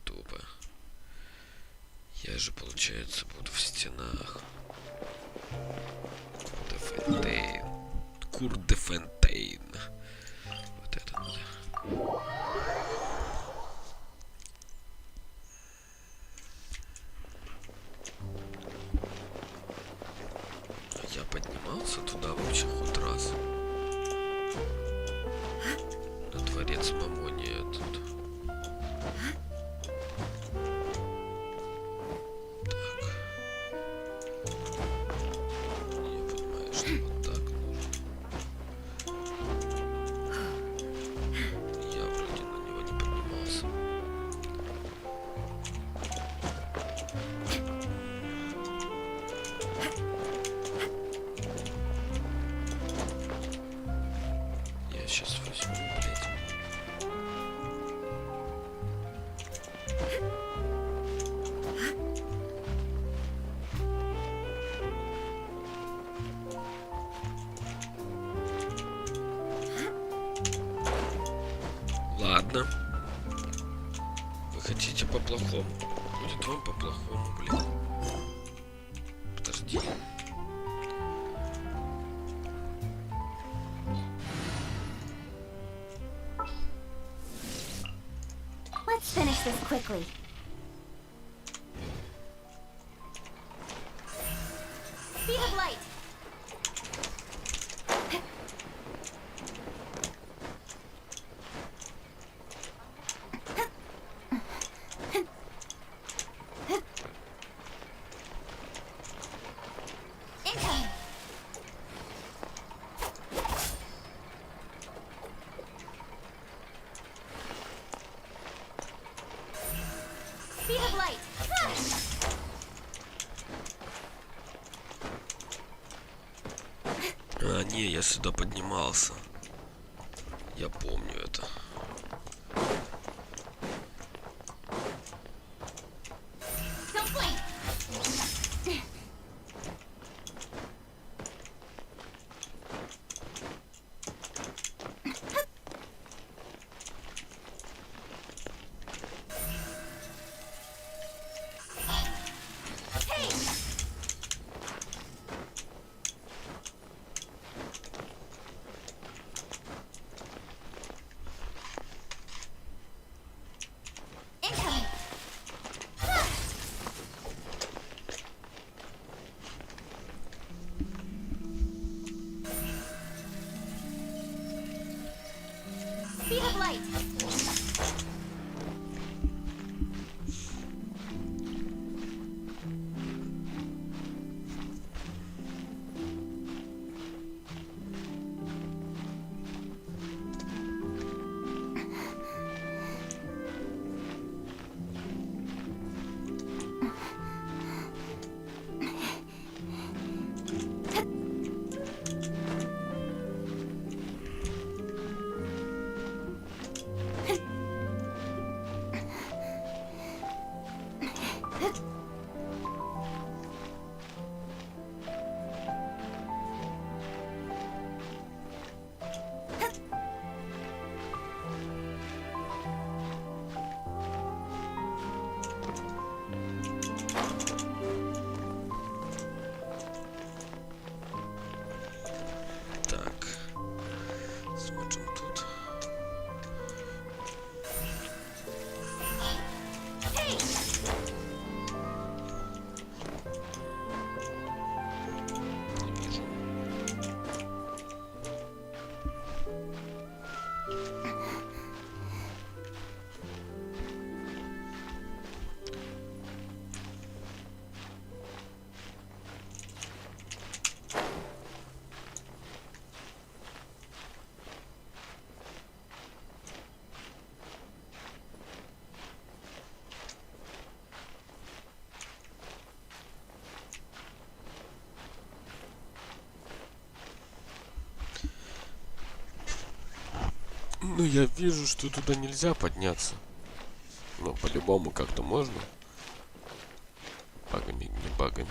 Тупо. Я же, получается, буду в стенах. Дефентейн. Кур Дефентейн. Вот это надо. Я поднимался туда вообще хоть раз. На дворец Мамония тут. Сейчас возьму, блядь. Ладно. Вы хотите по-плохому? Будет вам по-плохому, блин. Подожди. Let's finish this quickly. Speed of light. Speed of light. А, не, я сюда поднимался. Я помню это. Speed of light. Так. Смотрим тут. Не вижу. Ну, я вижу, что туда нельзя подняться. Но по-любому как-то можно. Багами, не багами.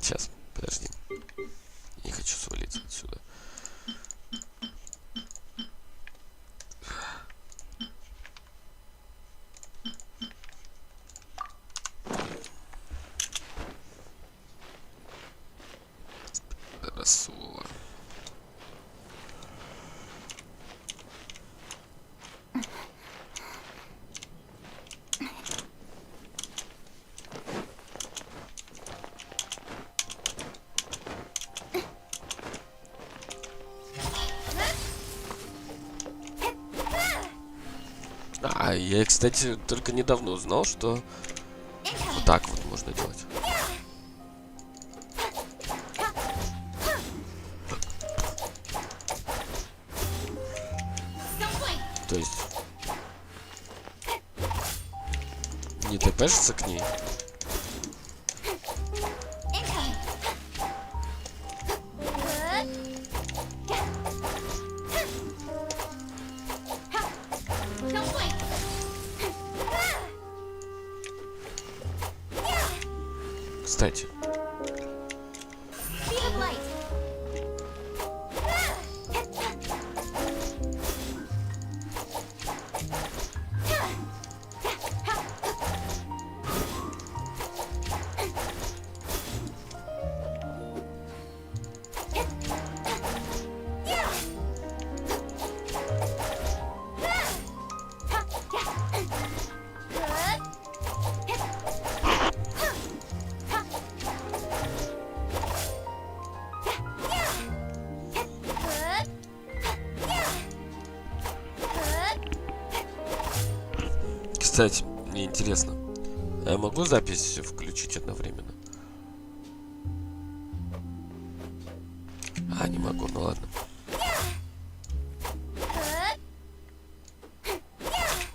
Сейчас, подожди. Не хочу свалиться отсюда. Рассула. А, я, кстати, только недавно узнал, что вот так вот можно делать. То есть не тпшится к ней. Кстати, Speed of light. кстати, мне интересно, а я могу запись включить одновременно? А, не могу, ну ладно.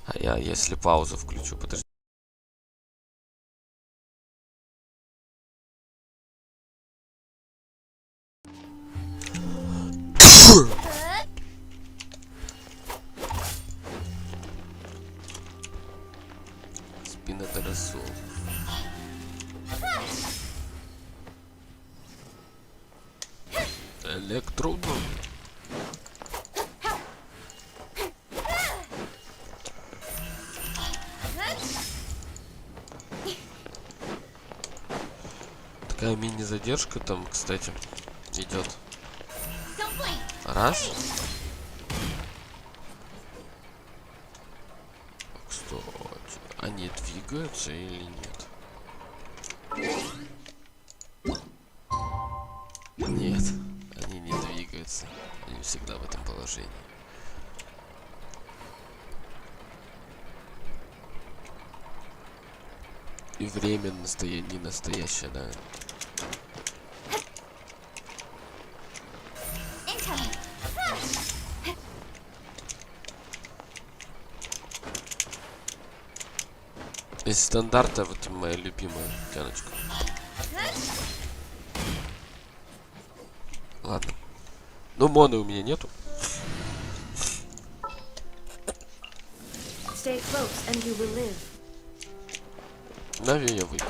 А я если паузу включу, подожди. Спинодоросол. Электроудар. Такая мини-задержка там, кстати, идет. Раз. Кстати, они двигаются или нет? Нет, они не двигаются. Они всегда в этом положении. И время не настоящее, да. Из стандарта вот моя любимая тяночка. Ладно. Ну, моны у меня нету. Stay close and you will live. Нави я выйду.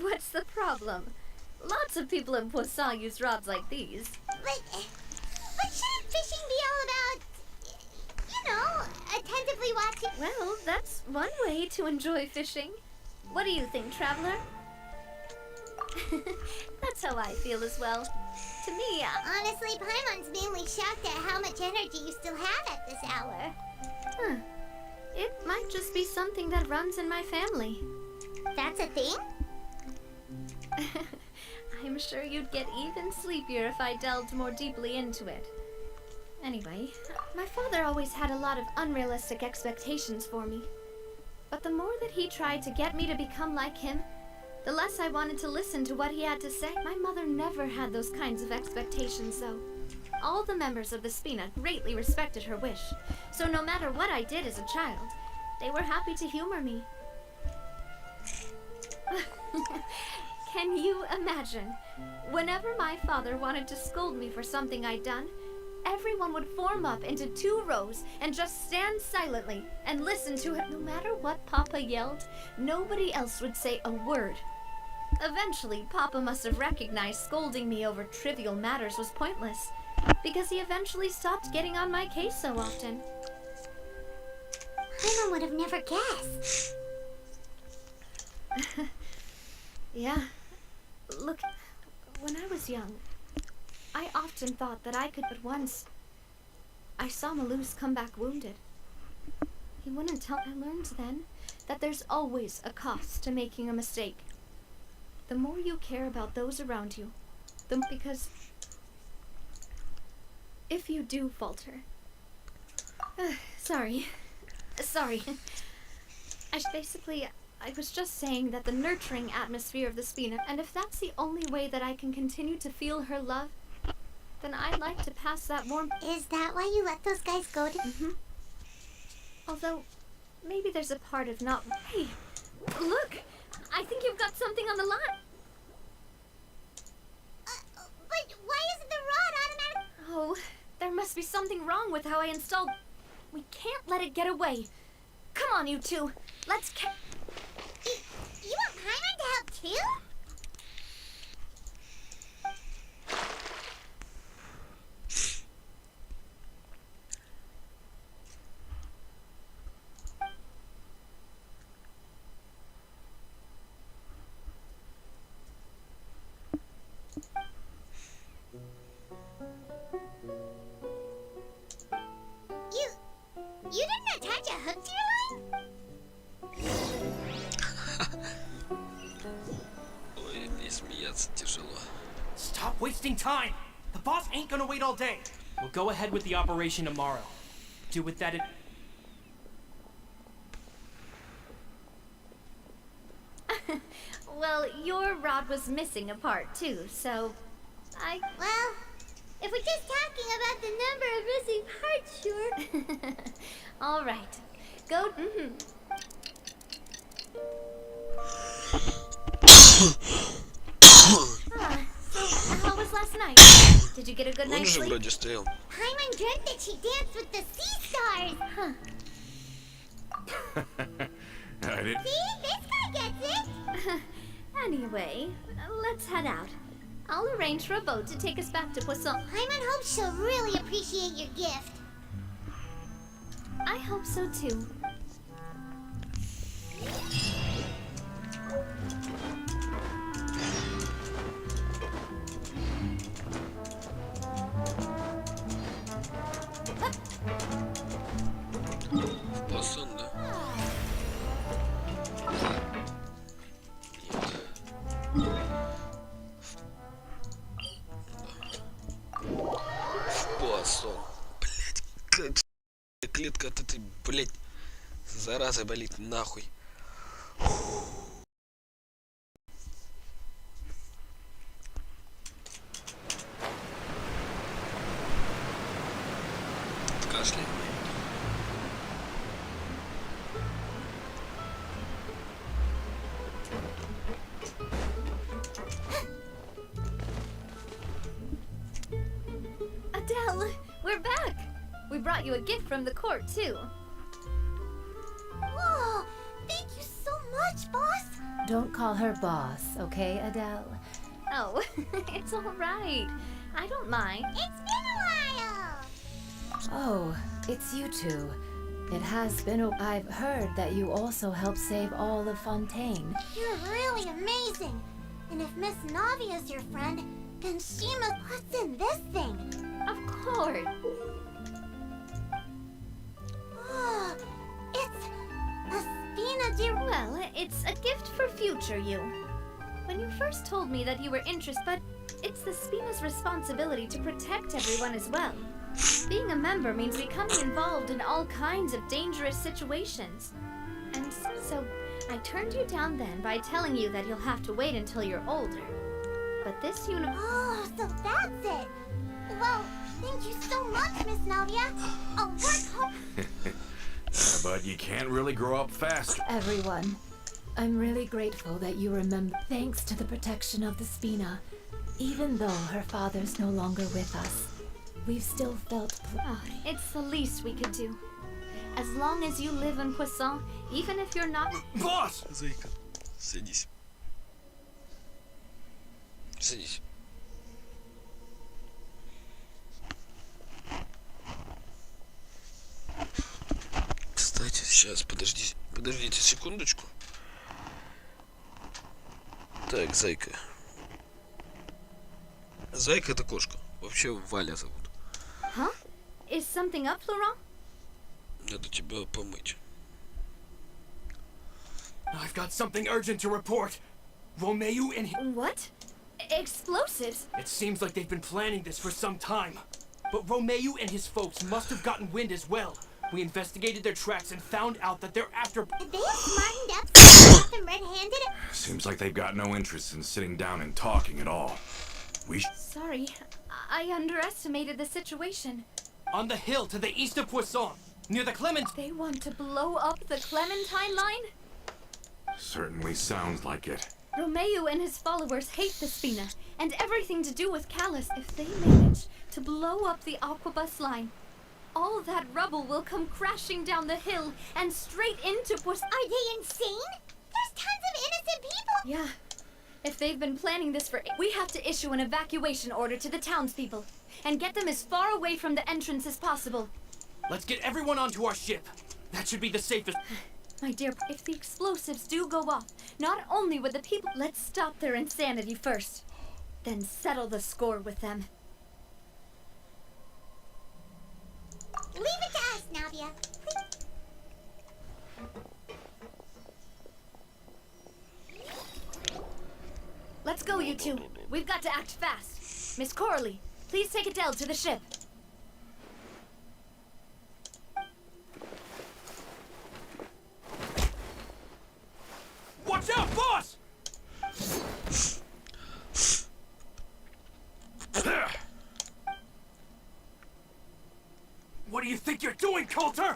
What's the problem? Lots of people in Poisson use rods like these. But shouldn't fishing be all about, you know, attentively watching? Well, that's one way to enjoy fishing. What do you think, traveler? That's how I feel as well. To me, Honestly, Paimon's mainly shocked at how much energy you still have at this hour. huh. It might just be something that runs in my family. That's a thing? I'm sure you'd get even sleepier if I delved more deeply into it. Anyway, my father always had a lot of unrealistic expectations for me. But the more that he tried to get me to become like him, the less I wanted to listen to what he had to say. My mother never had those kinds of expectations, though. All the members of the Spina greatly respected her wish, so no matter what I did as a child, they were happy to humor me. Can you imagine? Whenever my father wanted to scold me for something I'd done, everyone would form up into 2 rows and just stand silently and listen to it. No matter what Papa yelled, nobody else would say a word. Eventually, Papa must have recognized scolding me over trivial matters was pointless, because he eventually stopped getting on my case so often. Paimon would have never guessed. Yeah. Look, when I was young, I often thought that I could, but once I saw Malus come back wounded. He wouldn't tell. I learned then that there's always a cost to making a mistake. the more you care about those around you, because if you do falter, sorry. I was just saying that the nurturing atmosphere of the Spina, and if that's the only way that I can continue to feel her love, then I'd like to pass that warmth. Is that why you let those guys go to... Although, maybe there's a part of not... Hey, look! I think you've got something on the line. But why isn't the rod automatic? Oh, there must be something wrong with how I installed... We can't let it get away. Come on, you two. Let's You want Paimon to help too? You didn't attach a hook to your line? Ой, мне смеяться тяжело. Stop wasting time! The boss ain't gonna wait all day. We'll go ahead with the operation tomorrow. Do with that Well, your rod was missing a part too, so Well, if we're just talking about the number of missing parts, sure. All right. Go. So how was last night? Did you get a good Он night's же sleep? вроде стоял. Paimon dreamt that she danced with the sea stars. Huh. I didn't. See? This guy gets it. Anyway, let's head out. I'll arrange for a boat to take us back to Poisson. Paimon hopes she'll really appreciate your gift. I hope so too. Пасан, да? В Пуассон. Блять, как клетка от этой, блять, заразы болит нахуй. Кашляй. Adele, we're back. We brought you a gift from the court too. Whoa! Thank you so much, boss. Don't call her boss, okay, Adele? Oh, it's all right. I don't mind. It's been a while. Oh, it's you two. It has been I've heard that you also helped save all of Fontaine. You're really amazing. And if Miss Navi is your friend, then she must... What's in this thing? Of course. Oh, it's a Spina de... Well, it's a gift for future you. When you first told me that you were interested, but it's the Spina's responsibility to protect everyone as well. Being a member means becoming involved in all kinds of dangerous situations. And so I turned you down then by telling you that you'll have to wait until you're older. But this Oh, so that's it. Well, thank you so much, Miss Navia. I'll work hard. But you can't really grow up fast. Everyone, I'm really grateful that you remember. Thanks to the protection of the Spina, even though her father's no longer with us, we've still felt. it's the least we could do. As long as you live in Poisson, even if you're not... Boss! Зайка, садись. Садись. Кстати, сейчас, подождите секундочку. Так, Зайка. Зайка — это кошка. Вообще Валя зовут. Huh? Is something up, Laurent? Надо тебя помыть. I've got something urgent to report. Romeo and What? Explosives? It seems like they've been planning this for some time. But Romeo and his folks must have gotten wind as well. We investigated their tracks and found out that they're after... Did they have smartened up so they them red-handed? Seems like they've got no interest in sitting down and talking at all. Sorry, I underestimated the situation. On the hill to the east of Poisson, near the Clement... They want to blow up the Clementine line? Certainly sounds like it. Romeo and his followers hate the Spina and everything to do with Callus. If they manage to blow up the Aquabus line, all that rubble will come crashing down the hill and straight into Poisson. Are they insane? There's tons of innocent people! Yeah. If they've been planning this for... We have to issue an evacuation order to the townspeople and get them as far away from the entrance as possible. Let's get everyone onto our ship. That should be the safest... My dear, if the explosives do go off, not only would the people... Let's stop their insanity first, then settle the score with them. Leave it to us, Navia. Let's go, you two. We've got to act fast. Miss Coralie, please take Adele to the ship. Watch out, boss! What do you think you're doing, Coulter?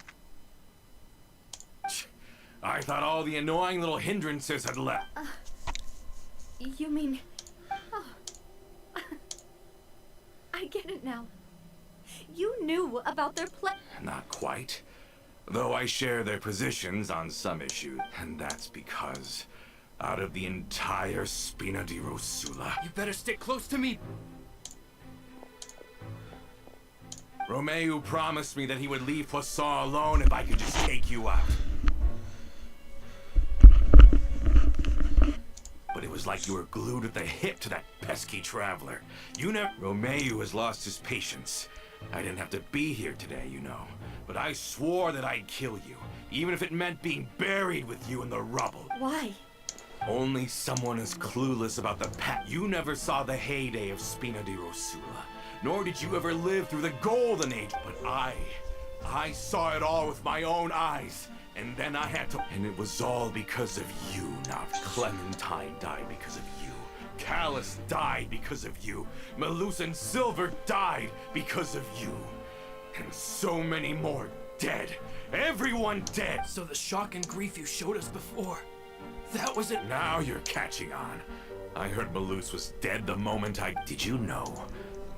I thought all the annoying little hindrances had left. You mean... Oh. I get it now. You knew about their plan. Not quite. Though I share their positions on some issues. And that's because, out of the entire Spina di Rosula, You better stick close to me. Romeo promised me that he would leave Poisson alone if I could just take you out. But it was like you were glued at the hip to that pesky traveler. Romeo has lost his patience. I didn't have to be here today, you know. But I swore that I'd kill you, even if it meant being buried with you in the rubble. Why? Only someone as clueless about the past. You never saw the heyday of Spina di Rosula, nor did you ever live through the golden age. But I saw it all with my own eyes. And then I had to... And it was all because of you, not Clementine died because of you. Callus died because of you. Malus and Silver died because of you. And so many more dead. Everyone dead. So the shock and grief you showed us before, that was it. Now you're catching on. I heard Malus was dead the moment I... Did you know?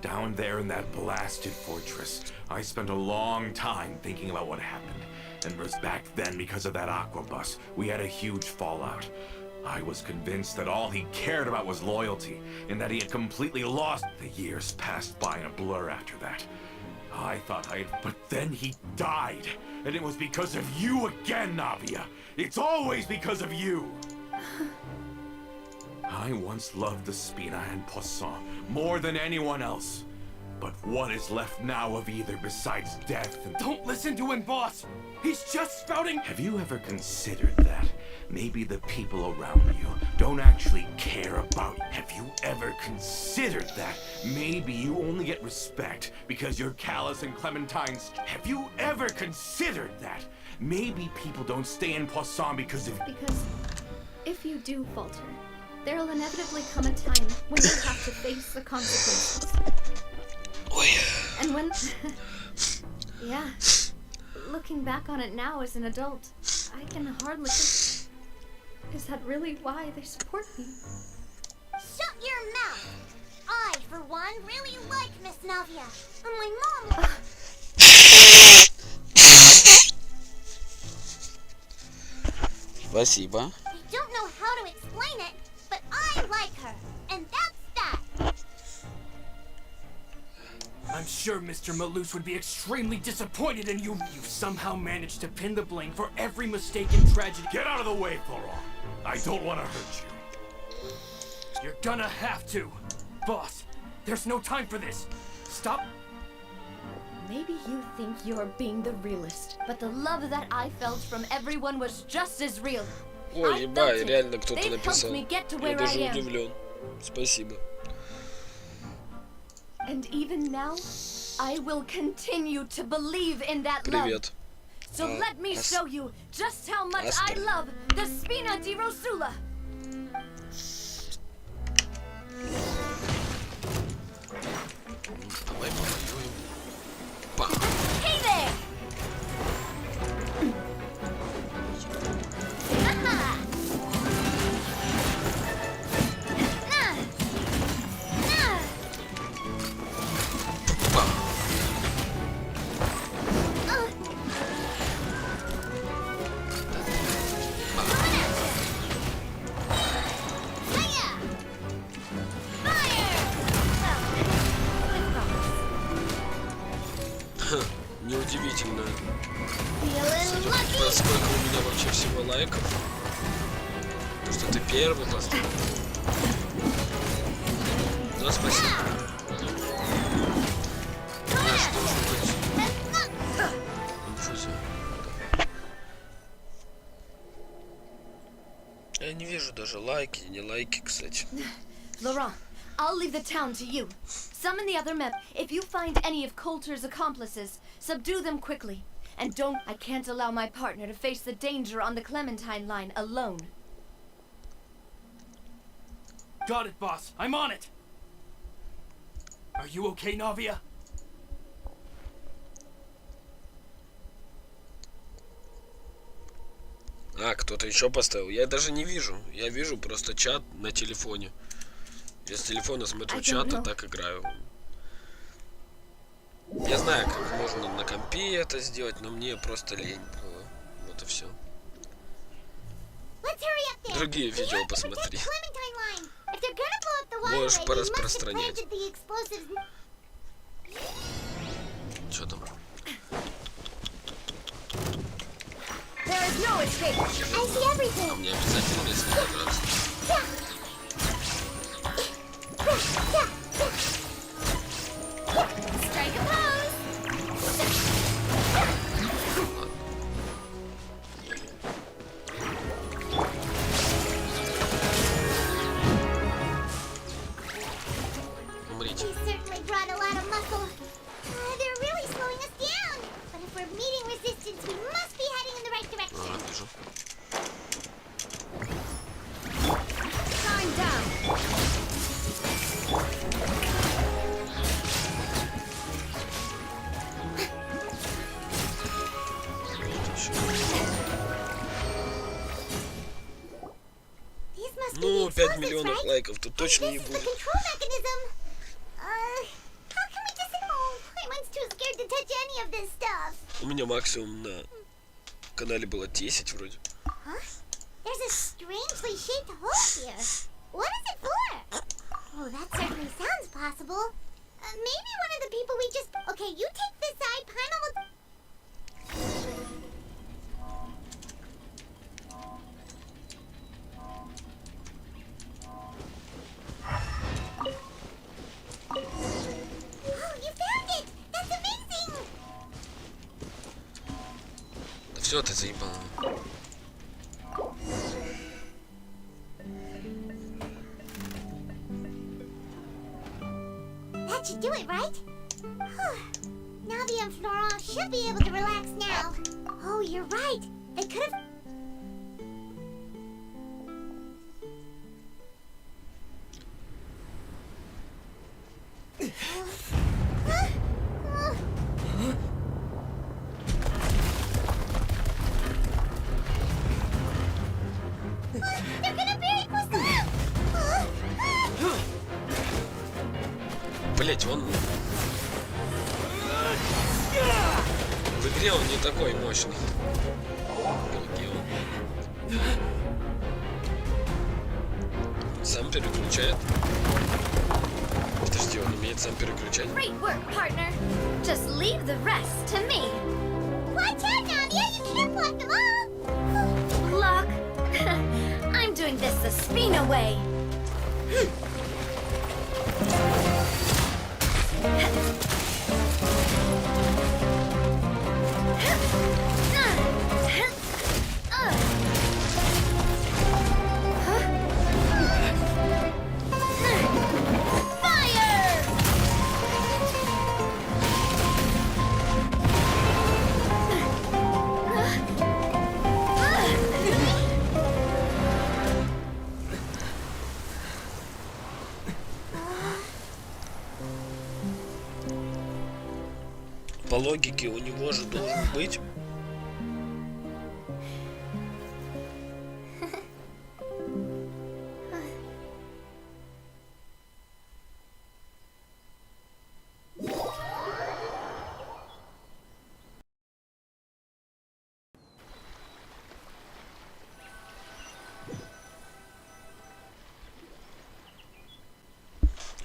Down there in that blasted fortress, I spent a long time thinking about what happened. And was back then because of that Aquabus. We had a huge fallout. I was convinced that all he cared about was loyalty, and that he had completely lost. The years passed by in a blur after that. I thought but then he died, and it was because of you again, Navia. It's always because of you. I once loved the Spina and Poisson more than anyone else. But what is left now of either besides death and... Don't listen to him, boss! He's just spouting... Have you ever considered that maybe the people around you don't actually care about you? Have you ever considered that maybe you only get respect because you're Callus and Clementine's... Have you ever considered that maybe people don't stay in Poisson because of... Because if you do falter, there'll inevitably come a time when you have to face the consequences. And when... Yeah. Looking back on it now as an adult, I can hardly... Is that really why they support me? Shut your mouth! I, for one, really like Miss Navia. And my mom... Спасибо. I don't know how to explain it, but I like her. And that's that. I'm sure Mr. Malus would be extremely disappointed in you. You somehow managed to pin the blame for every mistake and tragedy. Get out of the way, Florent. I don't want to hurt you. You're gonna have to. Boss, there's no time for this. Stop. Maybe you think you're being the realist, but the love that I felt from everyone was just as real. Ой, I ебать, felt it. реально кто-то They've helped написал. me get to Я where даже I am. удивлен. Спасибо. And even now, I will continue to believe in that love. Привет. So let me show you just how much I Астер. love the Spina di Rosula. Давай повоюем. Па. Hey there! Aha! Nah! Nah! Па. Hiya! Fire! Well, Неудивительно. feeling Судя lucky. по сколько у меня вообще всего лайков. То, что ты первый поставил. Да, спасибо. Знаешь, должен быть. Ничего себе. Я не вижу даже лайки, не лайки, кстати. Laurent, I'll leave the town to you. Summon the other mep. If you find any of Coulter's accomplices, subdue them quickly. And I can't allow my partner to face the danger on the Clementine line alone. Got it, boss. I'm on it. Are you okay, Navia? А, кто-то еще поставил. Я даже не вижу. Я вижу просто чат на телефоне. Я с телефона смотрю чат и так играю. Я знаю, как можно на компе это сделать, но мне просто лень было. Вот и все. Let's hurry up there. Другие We видео have to посмотри. protect Clementine line. If they're gonna blow up the waterway, Можешь they must have пораспространять. planted the explosives. Что там? There is no escape. I see everything. А мне обязательно если добраться? Strike a pose. Умрите. We certainly brought a lot of muscle. They're really slowing us down. But if we're meeting resistance, we must be heading in the right direction. Ага, вижу. Time down. These must be Ну, the 5 explosives, миллионов right? лайков тут точно This не is the будет. control mechanism. How can we disable? Playmon's too scared to touch any of this stuff. У меня максимум на канале было 10 вроде. Huh? There's a strangely shaped hole here. What is it for? Oh, that certainly sounds possible. Maybe one of the people we just... Okay, you take this side, Paimon will... Oh, you found it! That's amazing! Да все, ты заебал. That should do it, right? Navi and Florent should be able to relax now. Oh, you're right. They could have... They're gonna bury Quasar! Блять, он... В игре он не такой мощный. Где он? Сам переключает. Подожди, он умеет сам переключать? Great work, partner. Just leave the rest to me. Watch out, Navia! You can't block them all! Block. I'm doing this the Spina way. логике у него же должен быть...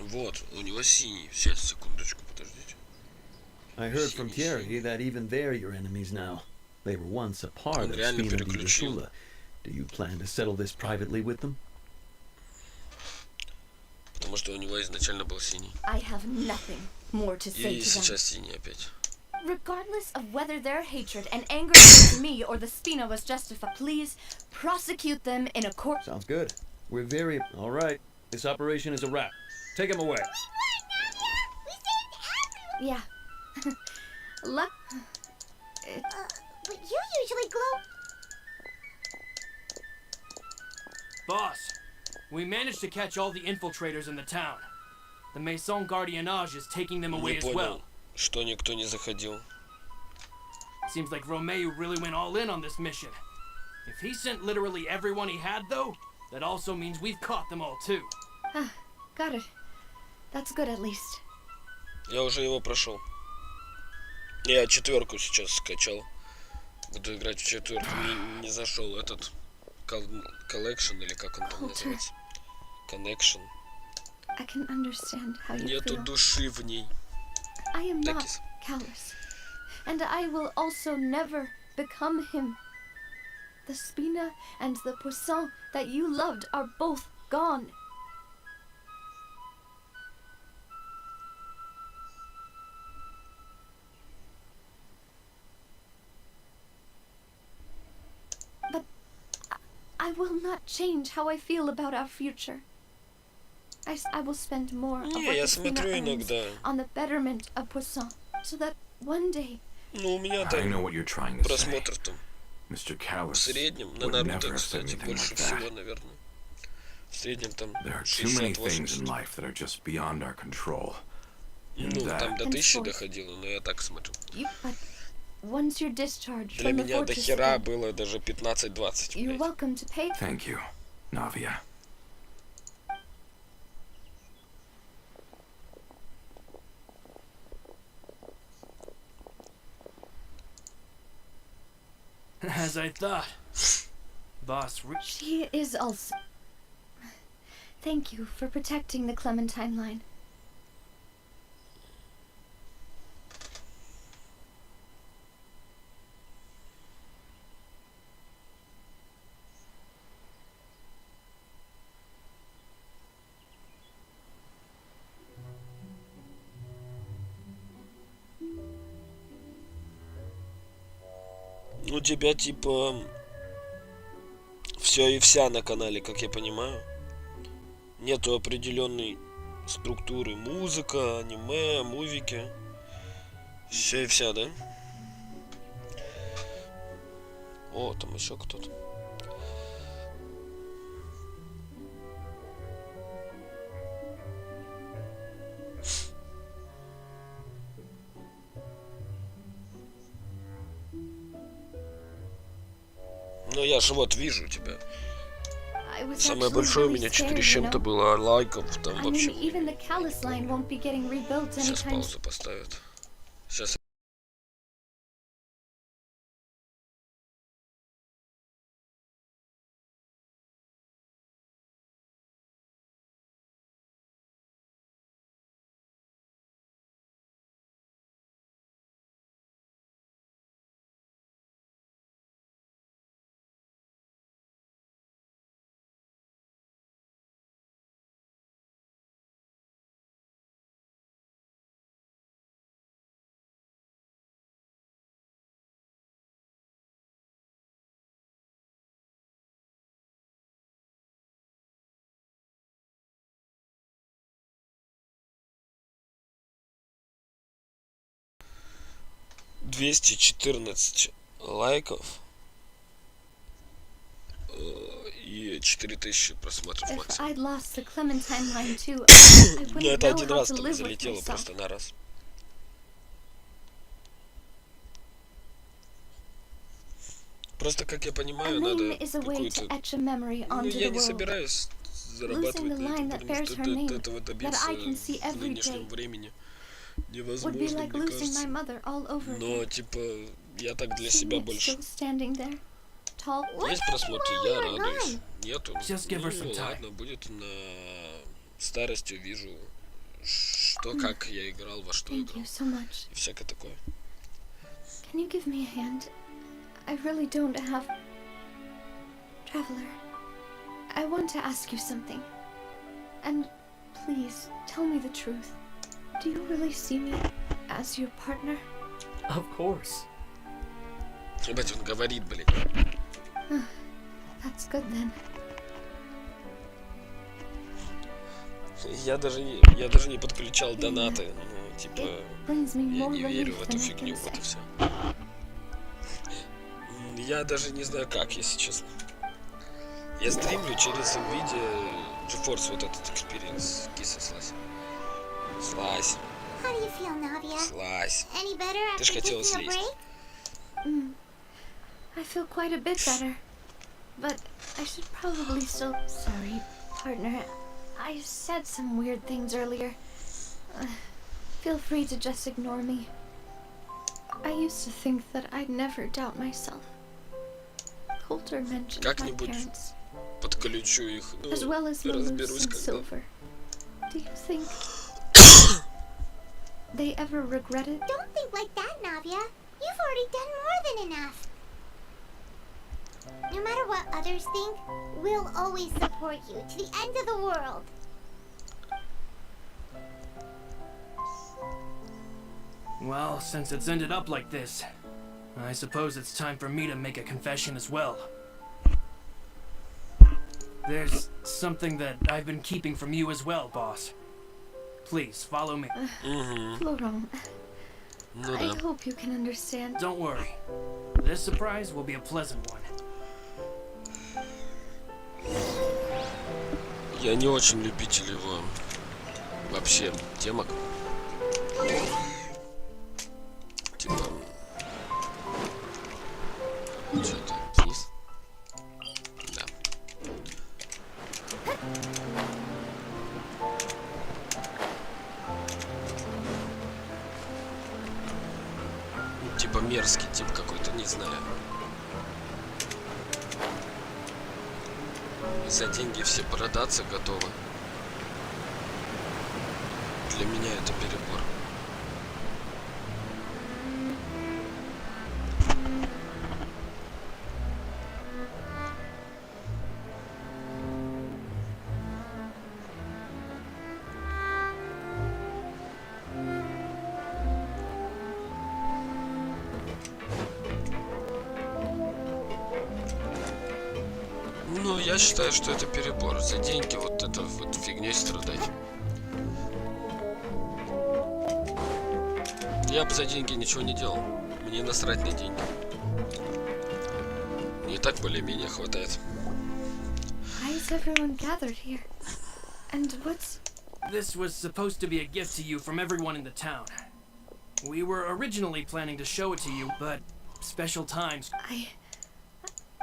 Вот, у него синий. Сейчас, секундочку, подождите. I heard from Thierry that even they're your enemies now. They were once a part Он of реально Spina di переключил. Ursula. Do you plan to settle this privately with them? Потому что у него изначально был синий. I have nothing more to say И to them. сейчас синий опять. Regardless of whether their hatred and anger towards me or the Spina was justified, please prosecute them in a court. Sounds good. We're very... All right. This operation is a wrap. Take him away. Yeah. Luck. But you usually glow. Boss, we managed to catch all the infiltrators in the town. The Maison Gardiennage is taking them away Не as понял, well. что никто не заходил. Seems like Romeo really went all in on this mission. If he sent literally everyone he had, though, that also means we've caught them all too. Got it. That's good at least. Я уже его прошел. Я 4 сейчас скачал. Буду играть в 4. Не зашел этот collection или как он там называется. Connection. I can understand how you Нету feel. души в ней. I am not Tekis. callous, and I will also never become him. The Spina and the Poisson that you loved are both gone. But I will not change how I feel about our future. I will spend more of Не, what я the Spina смотрю earns иногда. on the betterment of Poisson, so that one day Ну, у меня I know там what you're trying to say. просмотр там Mr. в Callus среднем, на would Наруто, never have said кстати, anything больше like that. всего, наверное. В среднем там There are too many things 60-80. in life that are just beyond our control. Ну, And там that... до 1000 Henceforth. доходило, но я так смотрю. but once you're discharged Для from the меня до fortress хера again, было даже 15-20, you're блядь. welcome to pay. Thank you, Navia. As I thought. Boss, She is also. Thank you for protecting the Clementine line. У тебя типа все и вся на канале, как я понимаю. Нету определенной структуры. Музыка, аниме, мувики. Все и вся, да? О, там еще кто-то. Ну я же вот вижу тебя. I was Самое actually большое у really меня scared, 4 с you чем-то know? было, а лайков там I вообще. mean, even the Callus line won't be getting rebuilt Сейчас anytime паузу поставят. Сейчас. $214 лайков и 4000 просмотров If максимум. I'd lost the Clementine line too, I Ну wouldn't это know один how раз to там live with залетело myself. просто на раз. Просто, как я A понимаю, name надо is a way какую-то... to etch a memory Ну, onto я the не world. собираюсь Losing зарабатывать the на line этом, that потому bears что her name, этого that добиться I can see в every нынешнем day, времени would be невозможно, like мне losing my кажется. mother all over Но, again. типа, я так для Seeing себя it больше. still standing there, tall. Есть просмотры, while we я were радуюсь. gone? Нету. Just give her some Ну, time. ладно, будет на старости увижу, что, как я играл, во что Thank играл. you so much. И всякое такое. Can you give me a hand? I really don't have... Traveler, I want to ask you something. And please, tell me the truth. Do you really see me as your partner? Of course. Ебать, он говорит, блин. That's good then. Я даже не подключал донаты. Ну, типа, Brings me я more не верю в relief эту than I фигню, can вот и say. все. Я даже не знаю как, если честно. Я стримлю через NVIDIA GeForce, вот этот experience. Киса слазь. Слазь. How do you feel, Navia? Слазь. Any better Ты ж after хотела taking a слезть. break? I feel quite a bit better. But I should probably still... Sorry, partner. I said some weird things earlier. Feel free to just ignore me. I used to think that I'd never doubt myself. Coulter mentioned my Как-нибудь parents, подключу их. Ну, as well as Malus разберусь and когда. Silver. Do you think they ever regretted? Don't think like that, Navia. You've already done more than enough. No matter what others think, we'll always support you to the end of the world. Well, since it's ended up like this, I suppose it's time for me to make a confession as well. There's something that I've been keeping from you as well, boss. Please, follow me. Florent, Ну I да. hope you can understand. Don't worry. This surprise will be a pleasant one. Я не очень любитель его вообще темок. Типа... Что-то вниз. Да. Типа мерзкий тип какой-то, не знаю. За деньги все продаться готовы. Для меня это перебор. Ну, я считаю, что это перебор. За деньги вот это вот фигней страдать. Я бы за деньги ничего не делал. Мне насрать на деньги. Мне и так более-менее хватает. Why is everyone gathered here? And what's... This was supposed to be a gift to you from everyone in the town. We were originally planning to show it to you, but special times.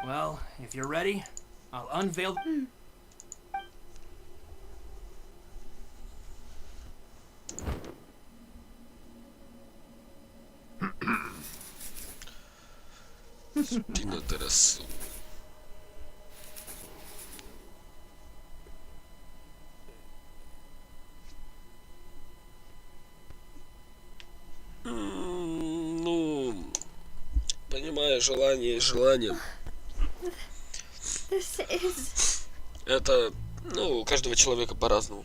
Well, if you're ready, I'll unveil. Спинотарасу. Ну, понимаю, желание и желание. This is... Это, ну, у каждого человека по-разному.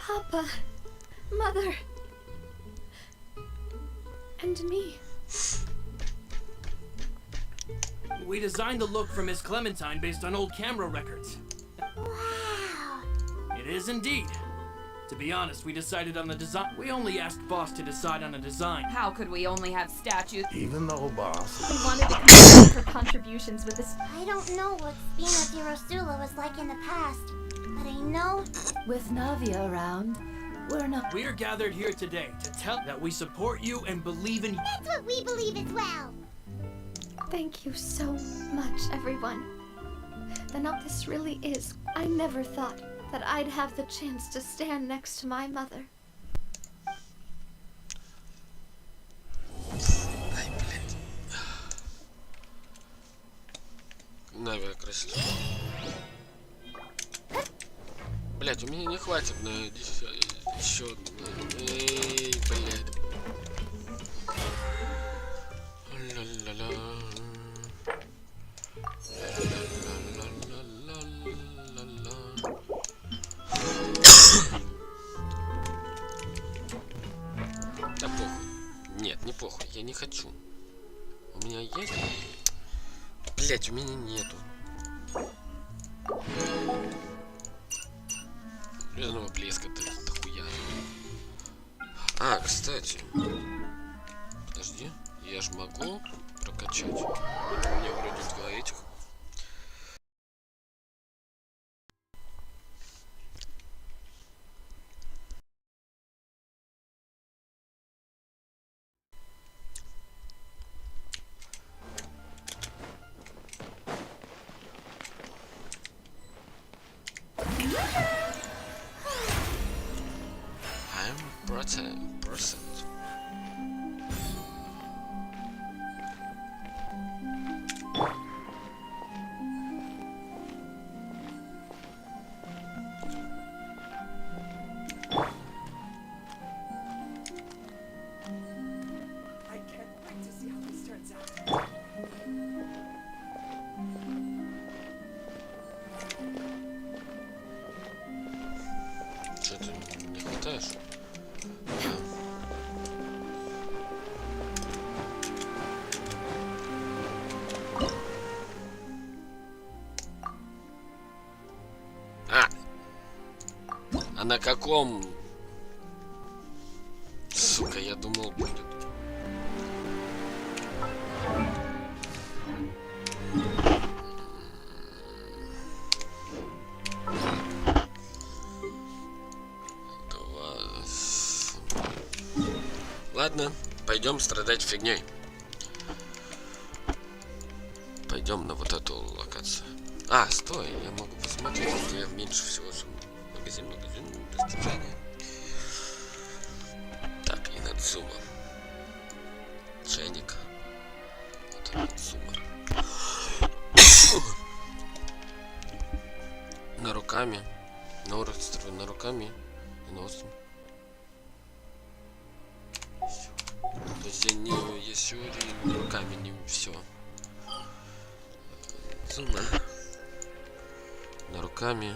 Papa, Mother, and me. We designed the look for Miss Clementine based on old camera records. Wow. It is indeed. To be honest, we decided on the design. We only asked Boss to decide on a design. How could we only have statues? Even though, boss. We wanted to compliment her contributions with this. I don't know what Spina di Rosula was like in the past, but I know With Navia around, we're not. We are gathered here today to tell that we support you and believe in you. that's what we believe as well. Thank you so much, everyone. The note this really is. I never thought that I'd have the chance to stand next to my mother. Ай, блядь. Навия красиво. Блядь, у меня не хватит на еще одну. Эй, блядь. Ла-ла-ла. Да похуй. Нет, не похуй, я не хочу. У меня есть? Блять, у меня нету. Звездного блеска ты дохуя. А, кстати. Подожди, я ж могу прокачать. У меня вроде два этих. Percent. Что ты не хватаешь? А на каком? Сука, я думал будет. Ладно, пойдем страдать фигней. Пойдем на вот эту локацию. А, стой, я могу посмотреть, где меньше всего суммы. Магазин, достижения. Так, и Нацума. Чайник. Вот Нацума. На руками. На остров, на руками и на остров. То есть я не если руками не все. Нацума. На руками.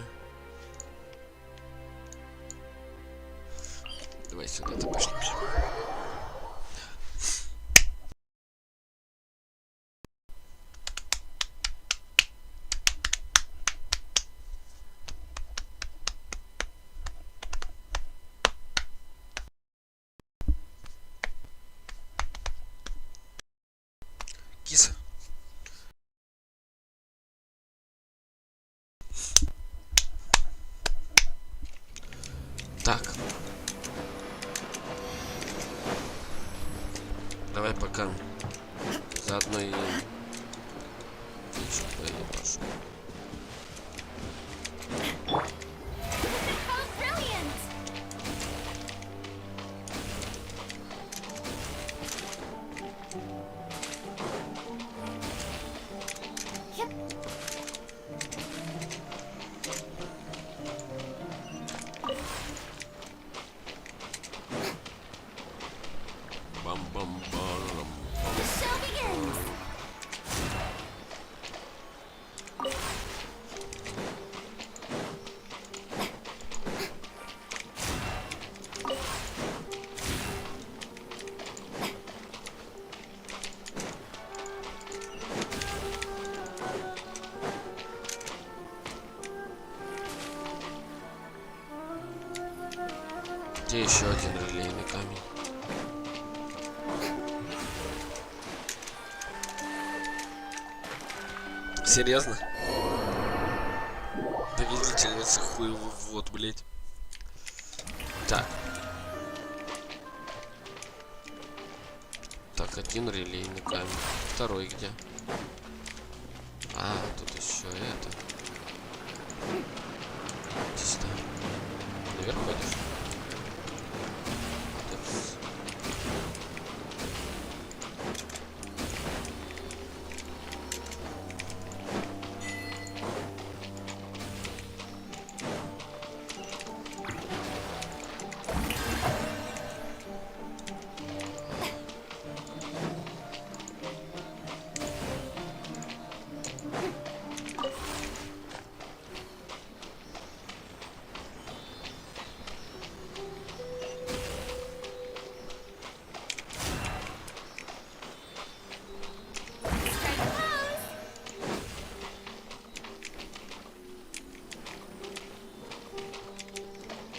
Давай сюда допустимся. Киса. Так. Давай пока заодно и поебашу. Бам-бам-барам. Где еще один релейный камень? Серьезно? Доведительница хуево вот, блять. Так. Так, один релейный камень. Второй где? А, тут еще это. Иди сюда. Наверх ходишь? Топс.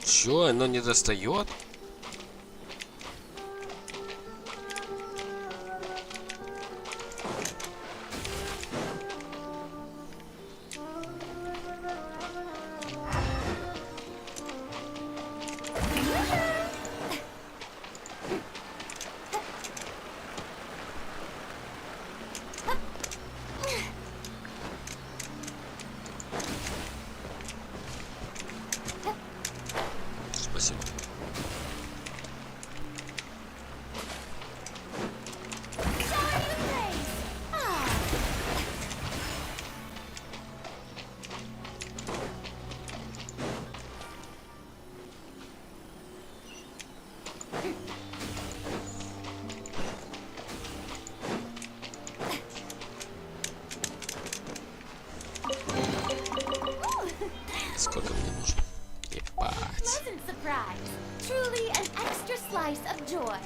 Чё, оно не достает? Спасибо. Сколько мне нужно? Ебать. Pleasant surprise. Truly an extra slice of joy.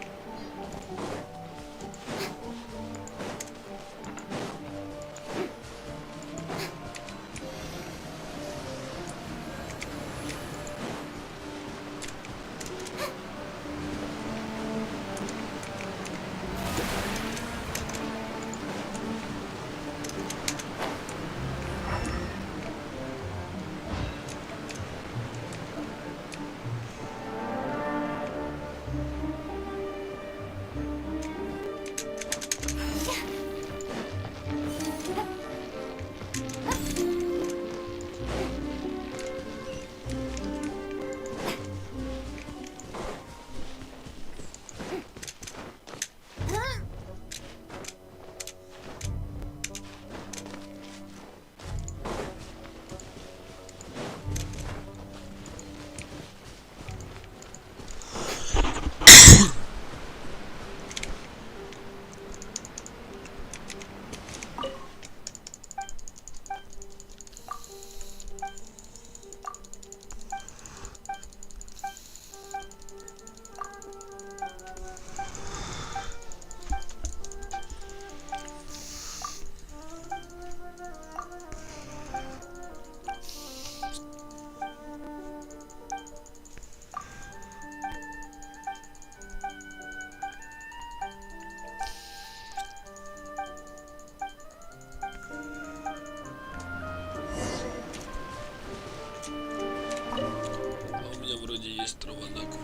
Есть траванак.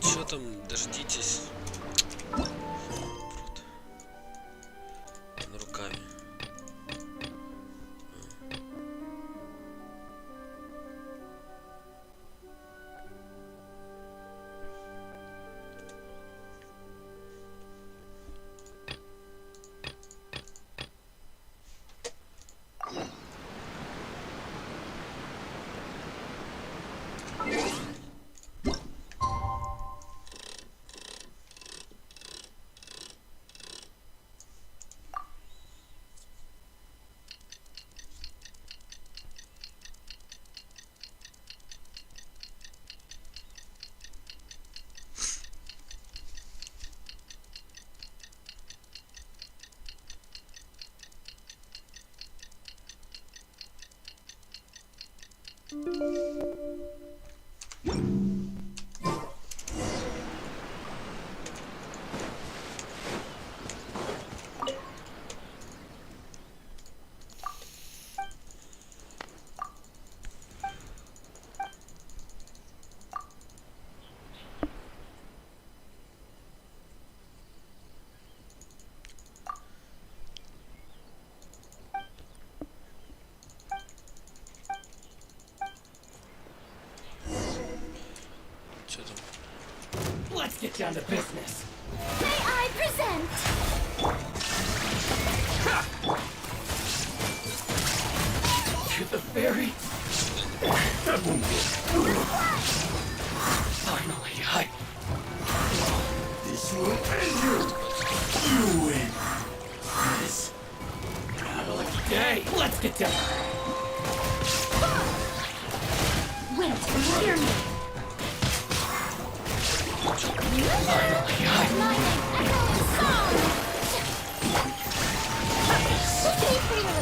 Чё там, дождитесь. Руками. get down to business. May I present? To the fairy. Finally, this will end you. You win. This. Not a lucky day. Let's get down. Wait, hear me. Finally, Lightning, echoing song. Wait for you.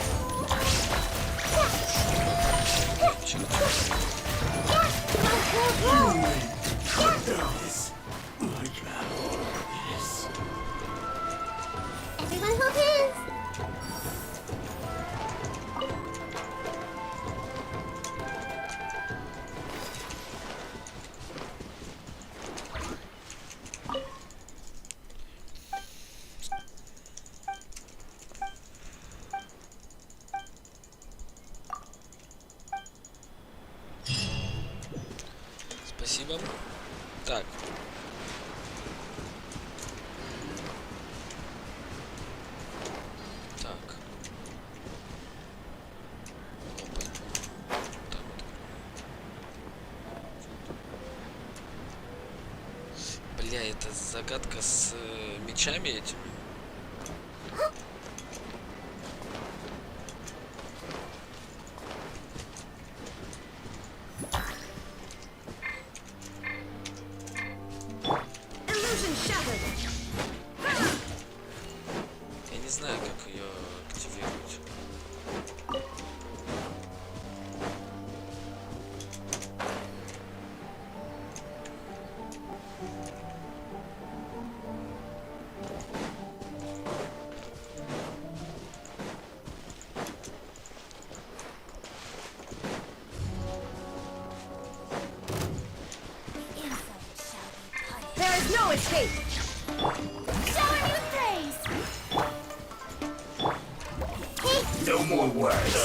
Everyone hold hands. Спасибо. Так. Так. Опа. Там открою. Бля, это загадка с мечами этими. Я не знаю, как ее активировать. There is no escape. Shower you praise. no more words.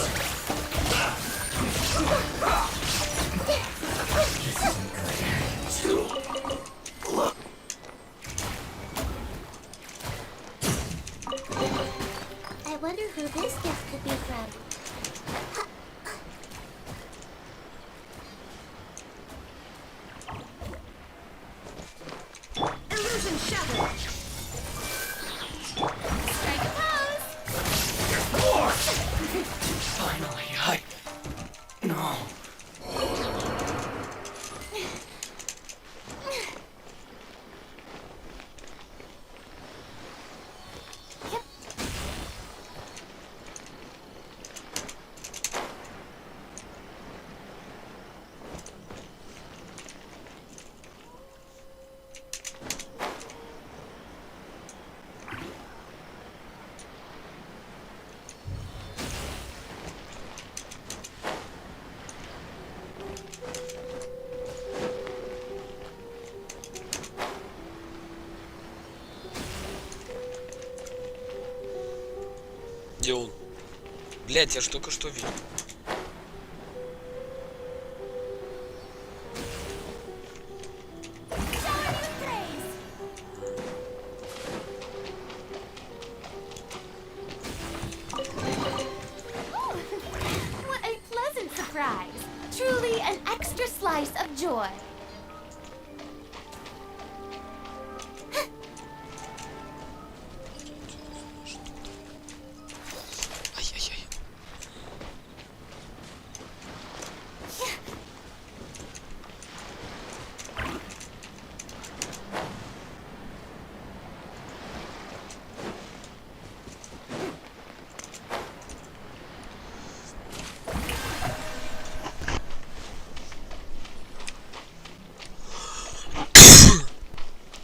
I wonder who this gift could be from. Illusion shattered. Strike a pose. Finally, No. Где он? Блять, я ж только что видел. What a pleasant surprise. Truly an extra slice of joy. Ай-яй-яй.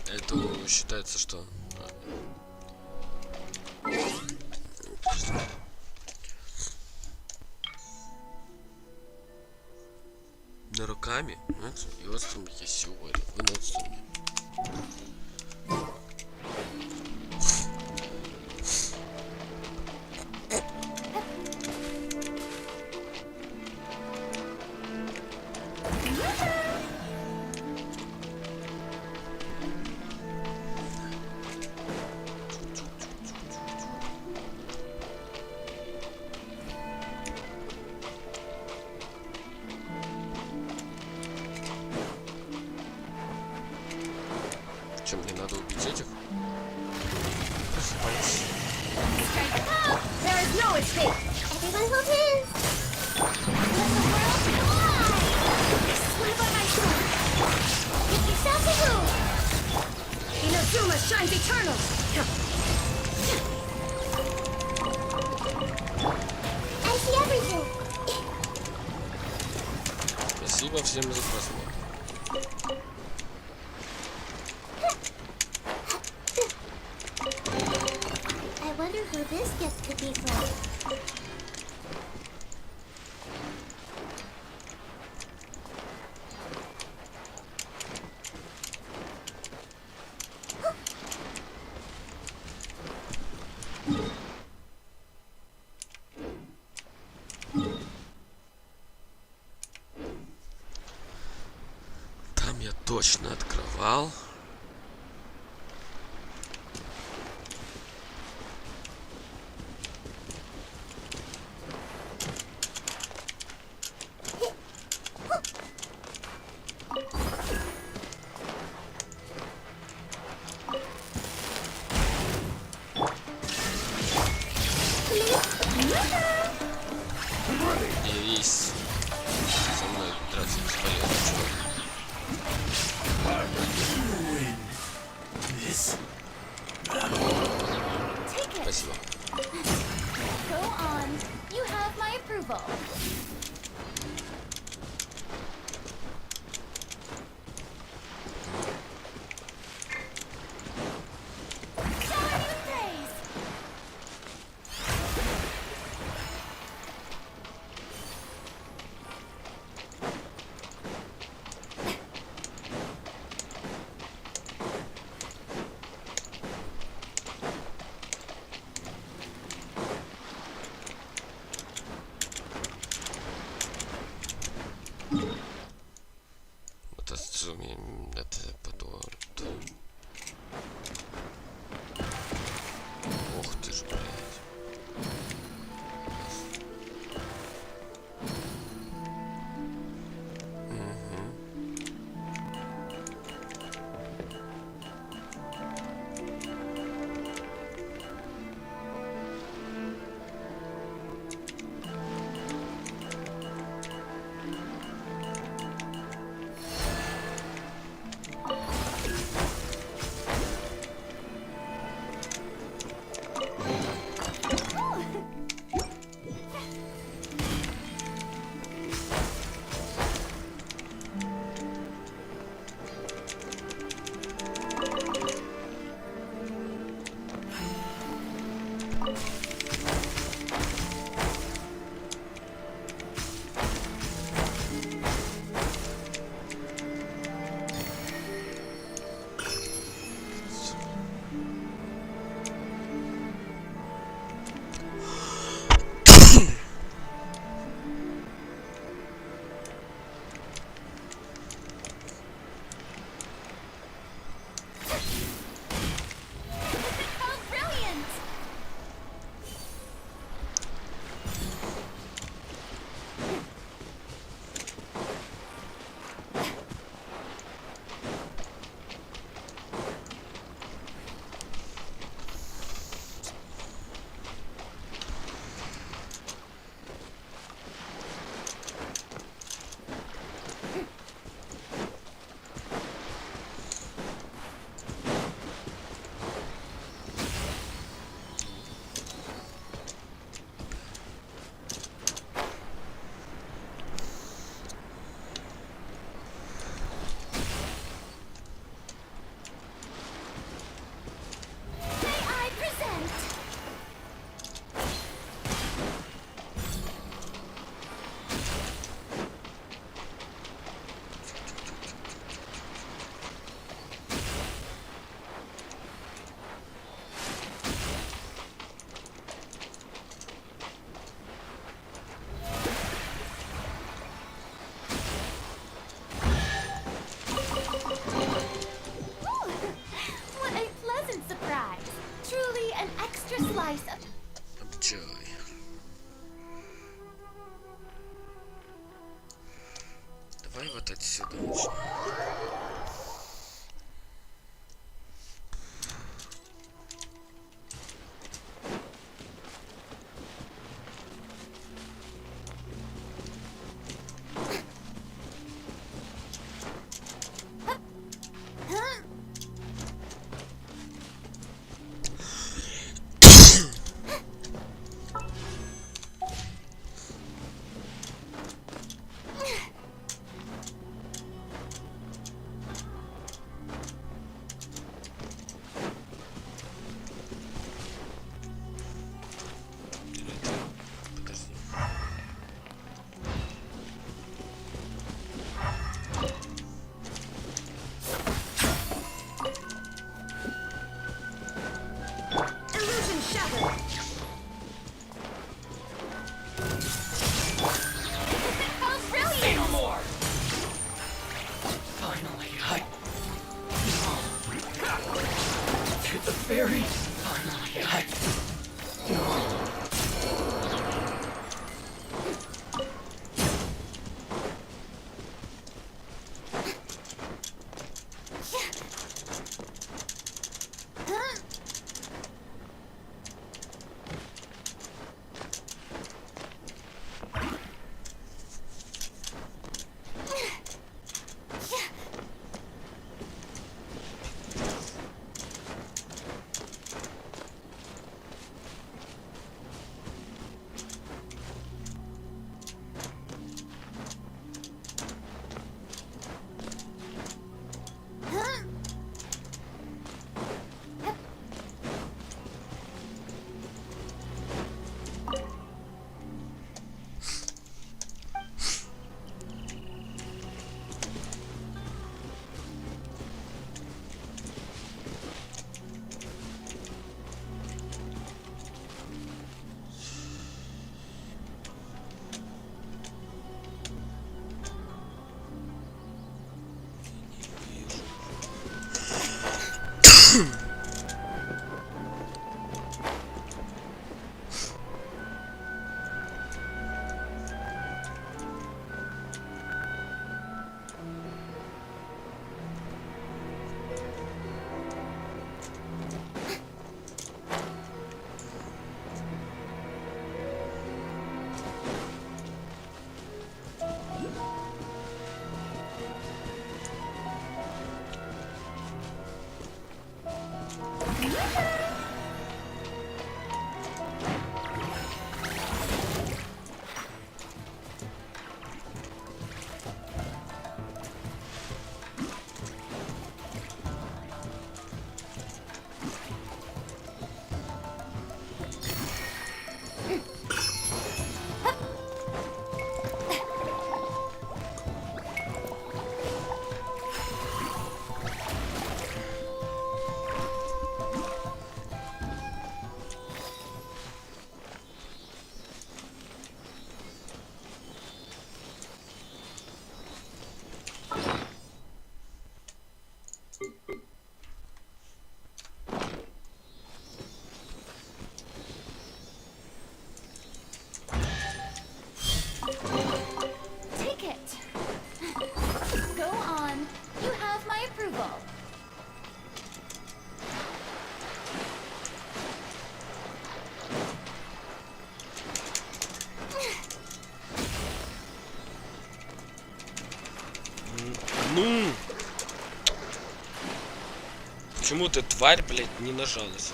Это считается, что... На руками, и вот там я сегодня, вы на отступе. убить этих. Просыпайся. There is no escape. Everyone hold hands. Let the world fly. Swim by my sword. Give yourself a room. Inazuma shines eternal. I see everything. Спасибо всем за просмотр. I wonder who this gift could be for. Там я точно открывал. Не весь со мной драться бесполезно, чувак. Take it. Спасибо. Go on. You have my approval. Shower me with praise. Это сумме, это потом. Ух ты ж, блядь. Oh, brilliant! May I present? Ooh, what a pleasant surprise! Truly an extra slice of... Обчай. Давай вот отсюда начнем. почему ты, тварь, блядь, не нажалась?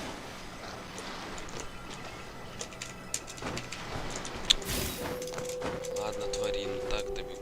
Ладно, тварин, так добегу.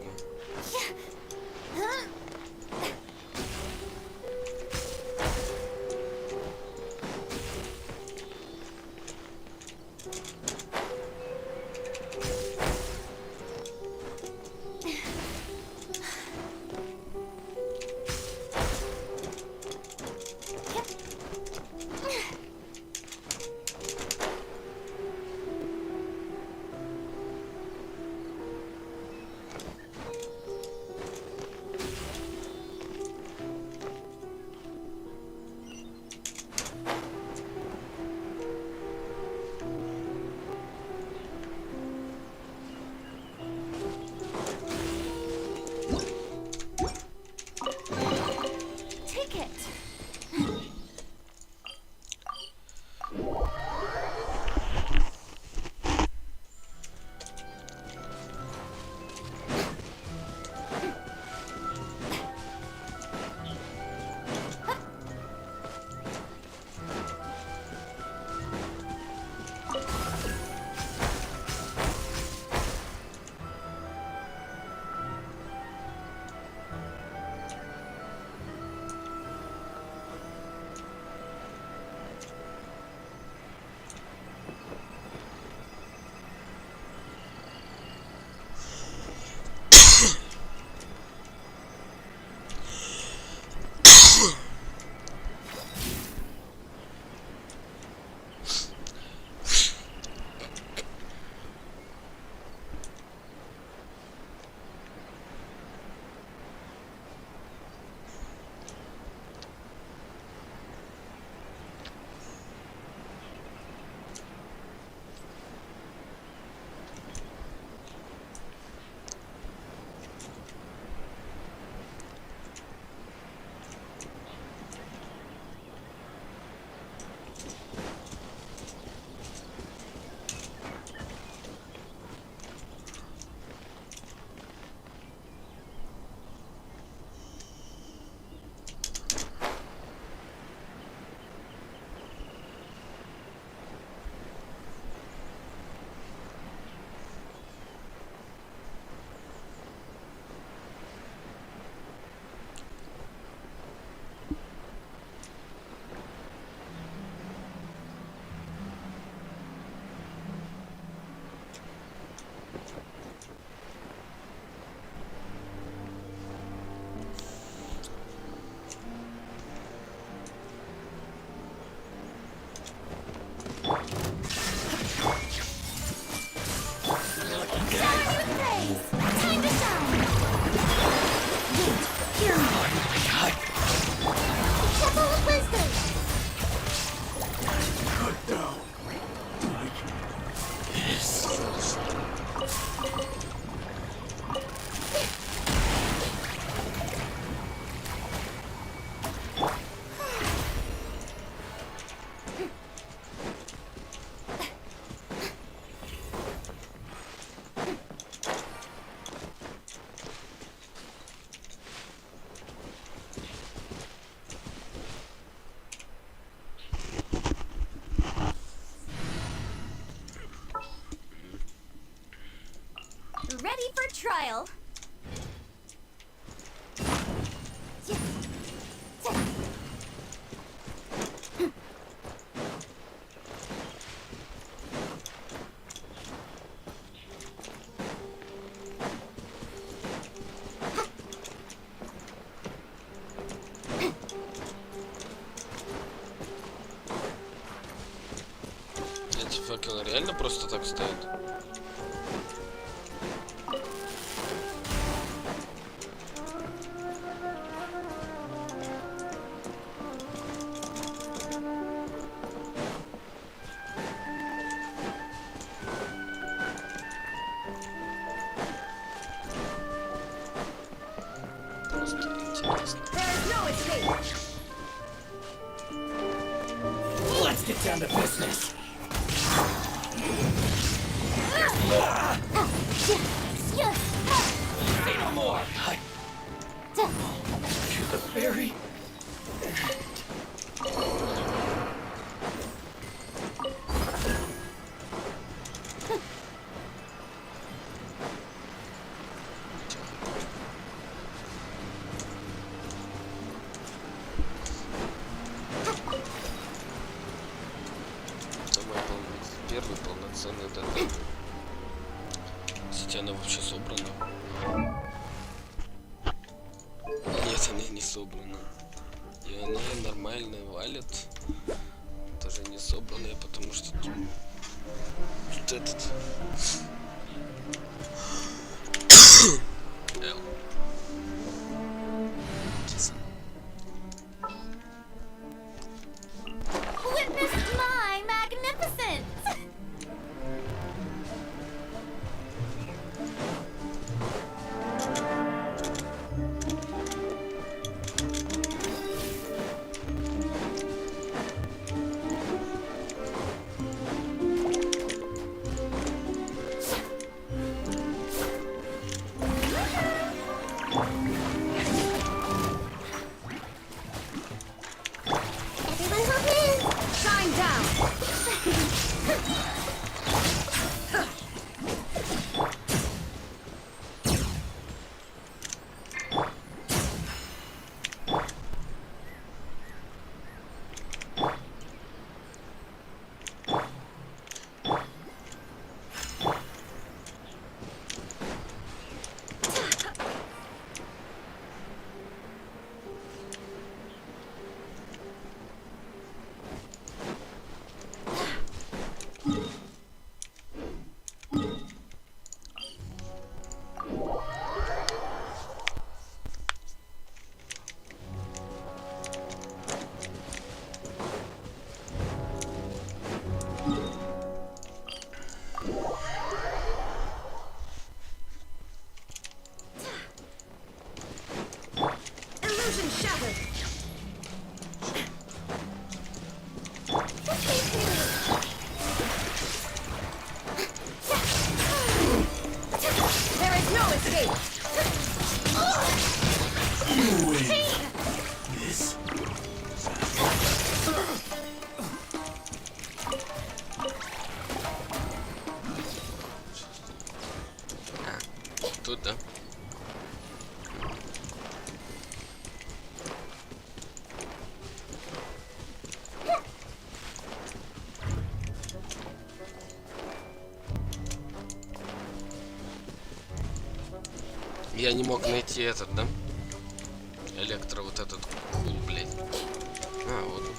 Ready for trial. Эти факелы реально просто так стоят? Let's get down to business. Say no more. To the ferry. первый полноценный донат. Кстати, она вообще собрана. Нет, она не собрана. И она нормально валит. Тоже не собранная, потому что тут этот... Witness my magnificence! Everyone hop in! Shine down! Illusion shattered! There is no escape! Тут, да? Я не мог найти этот, да? Электро, вот этот кул, блядь. А, вот он.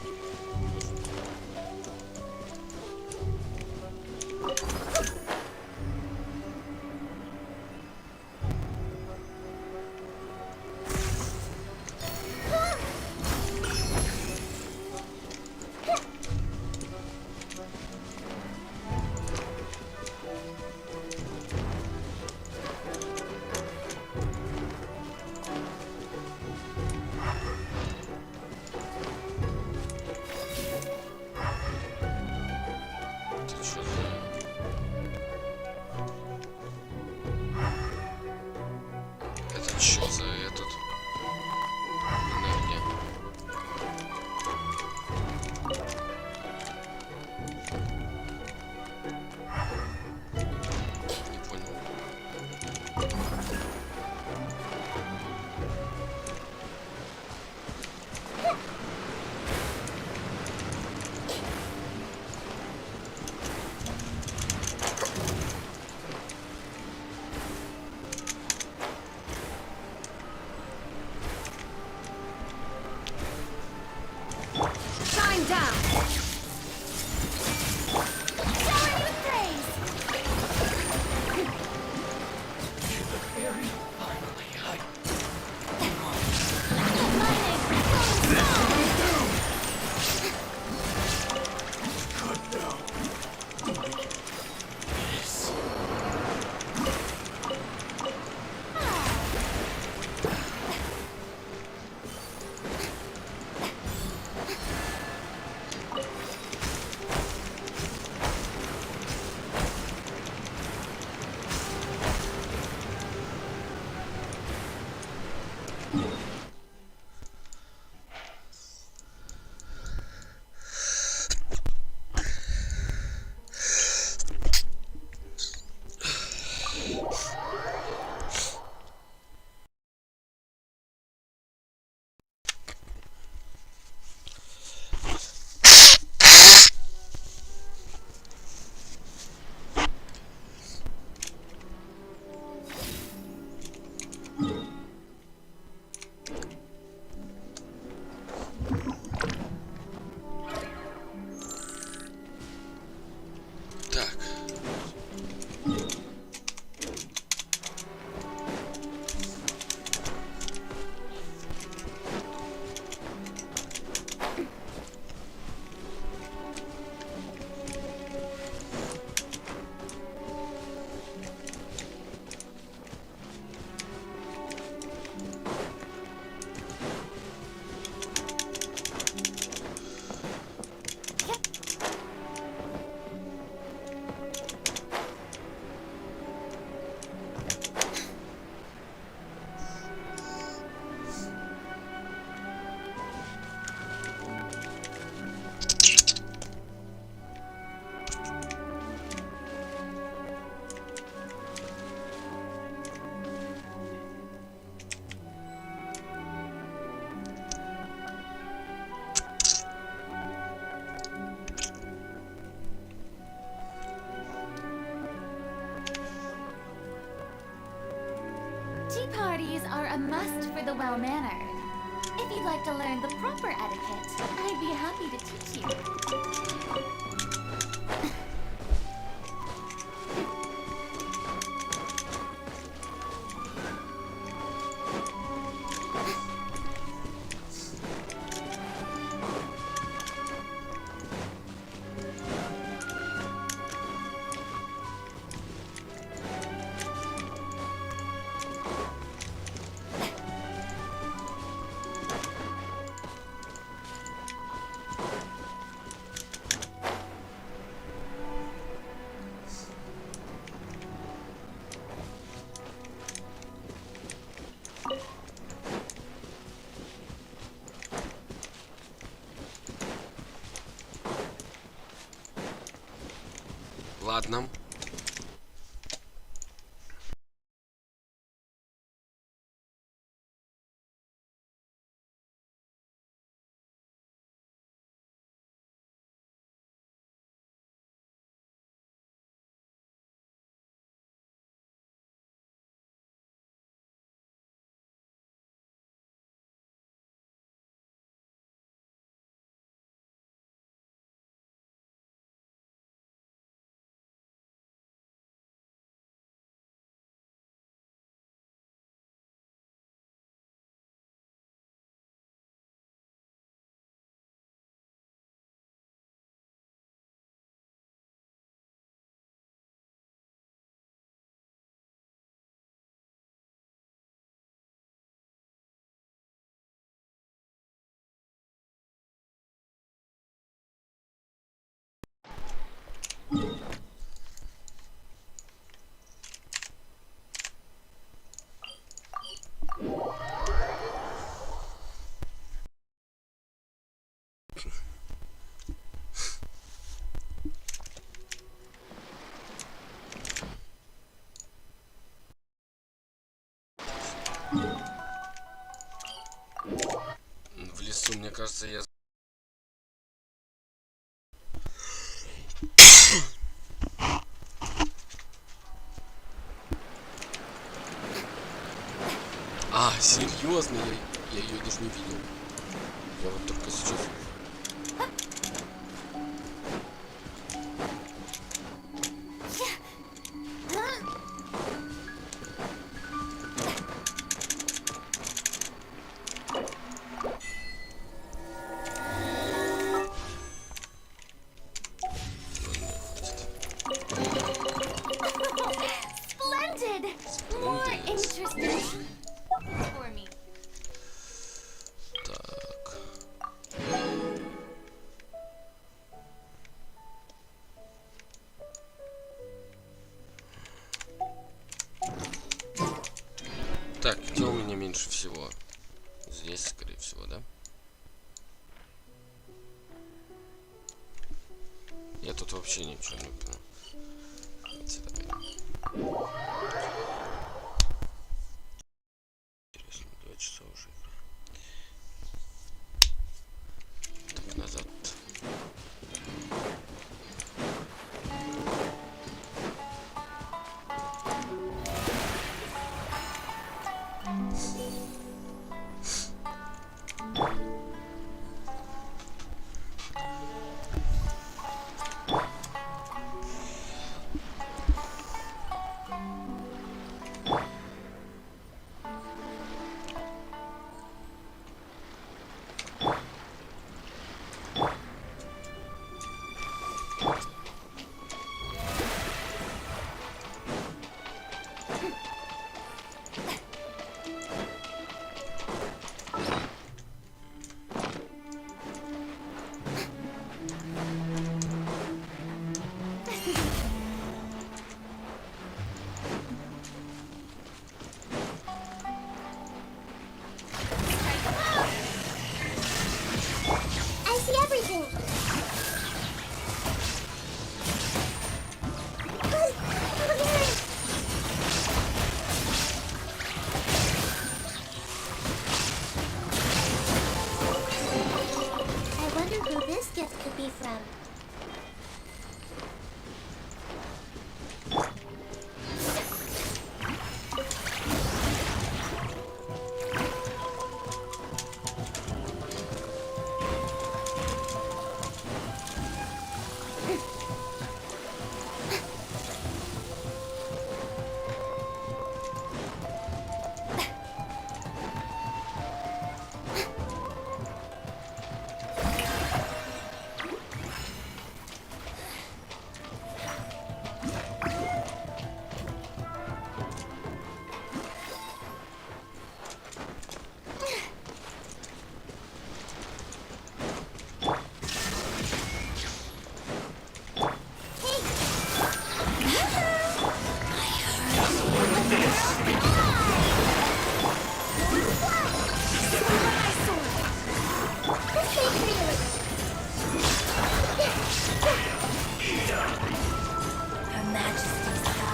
Это чё за... Это чё за этот... Энергия? Не понял. a must for the well-mannered. If you'd like to learn the proper etiquette, I'd be happy to teach you. Ладно. В лесу, мне кажется, я... А, серьезно? Я ее даже не видел. Я вот только сейчас... Splendid! More interesting for me. Так. Так, где у меня меньше всего? Здесь, скорее всего, да? Я тут вообще ничего не понял. Давайте давай. Интересно, 2 часа уже. Так, назад.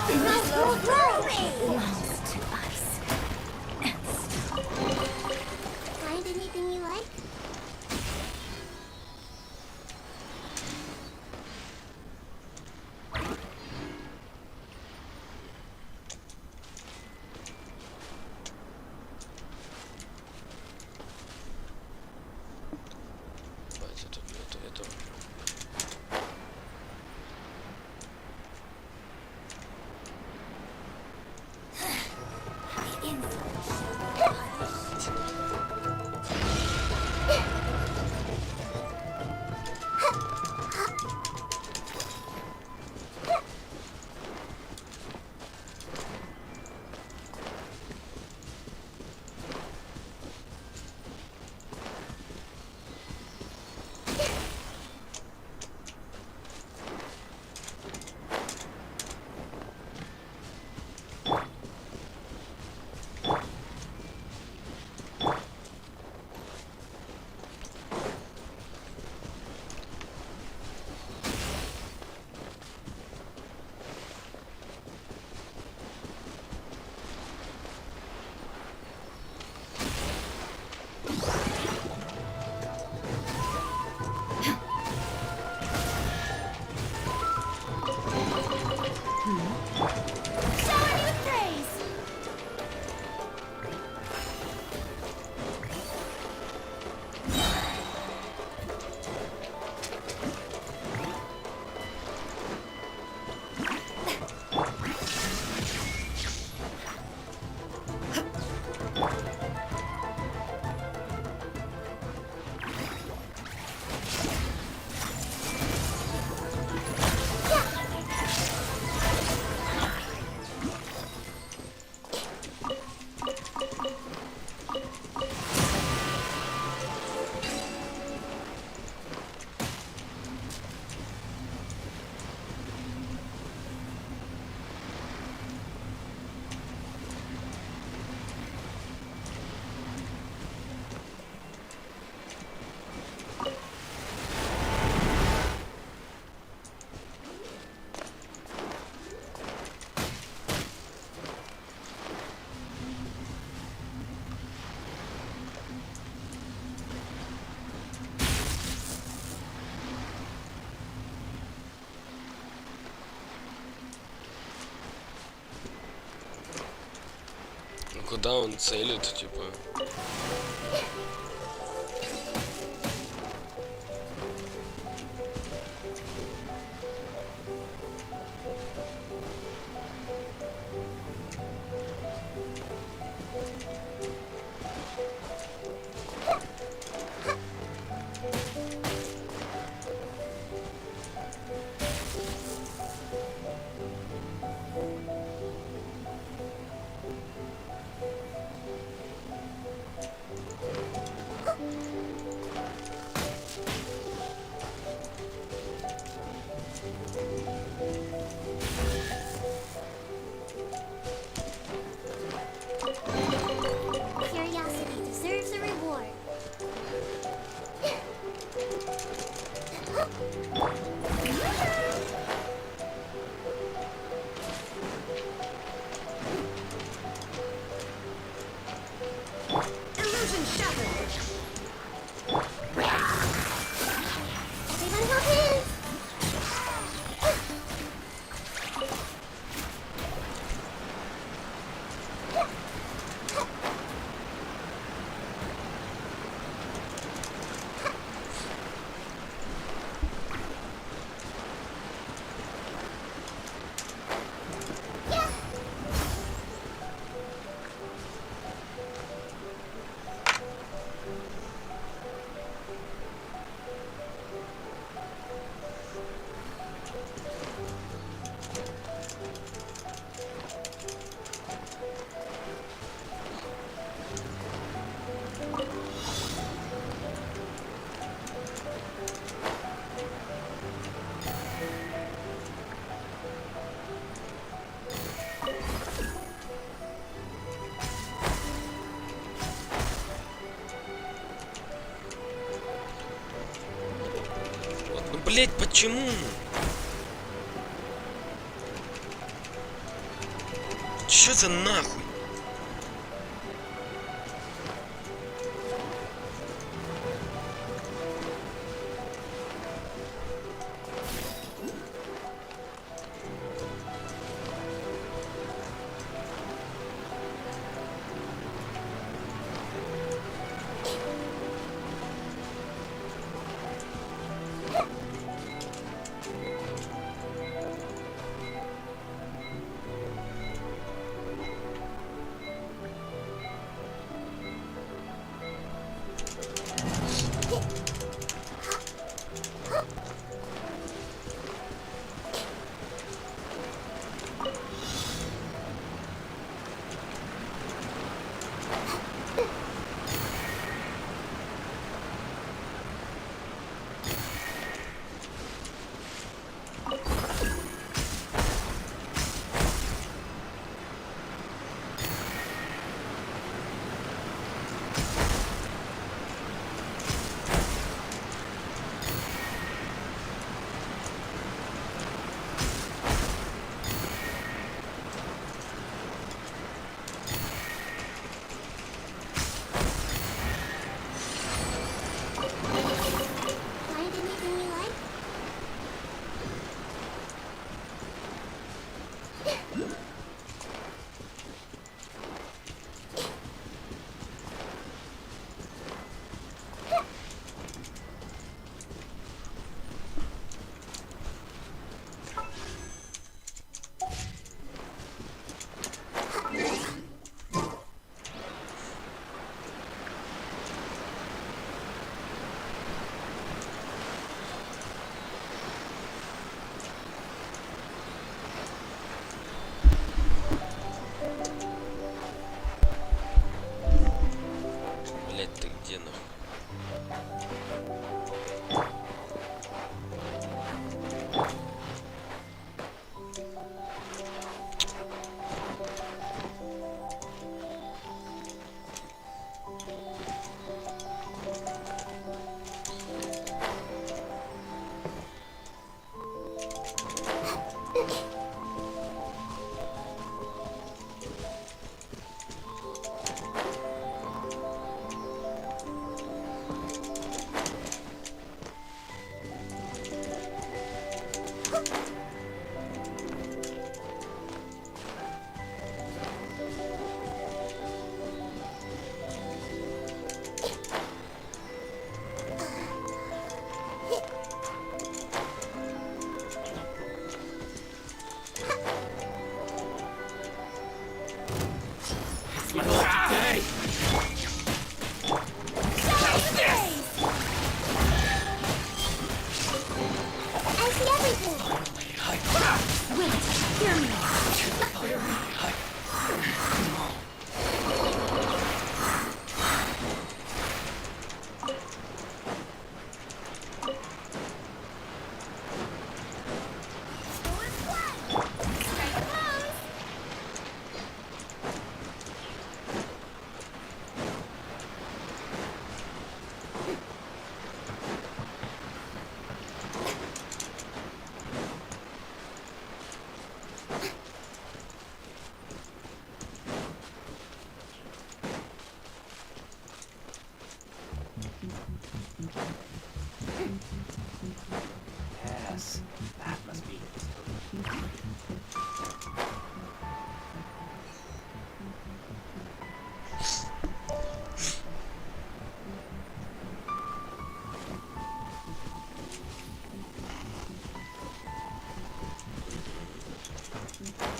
Find anything you like? Это. Куда он целит, типа? Curiosity deserves a reward. Illusion shattered. Everyone hold hands. Блять, почему? Чё за нахуй? Find anything you like? Блять, ты где нахуй? I see everything. Yes, that must be it.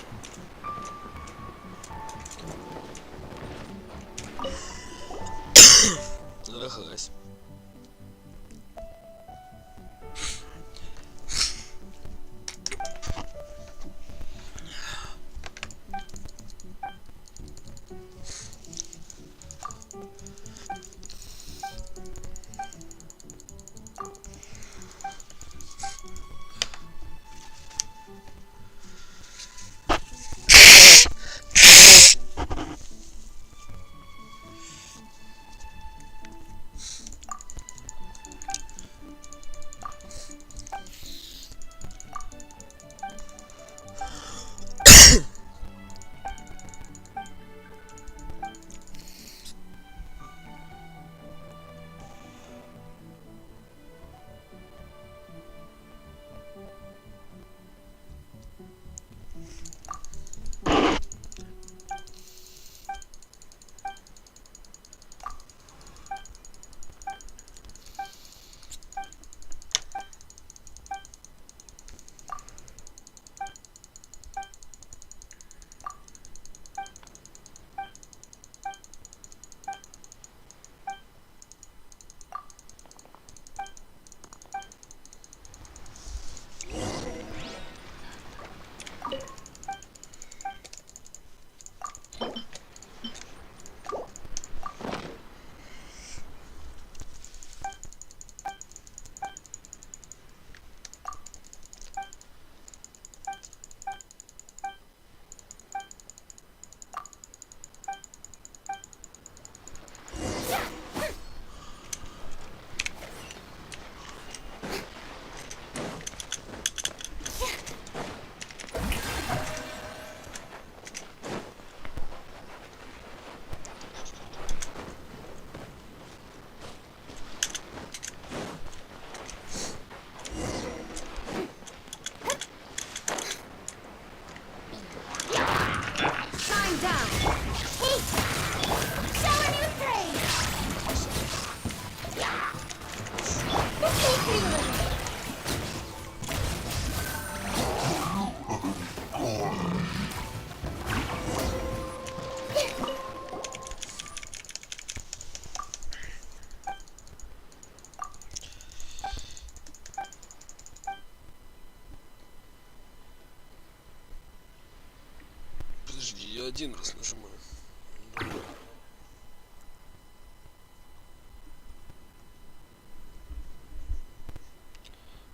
Подожди, я один раз нажимаю.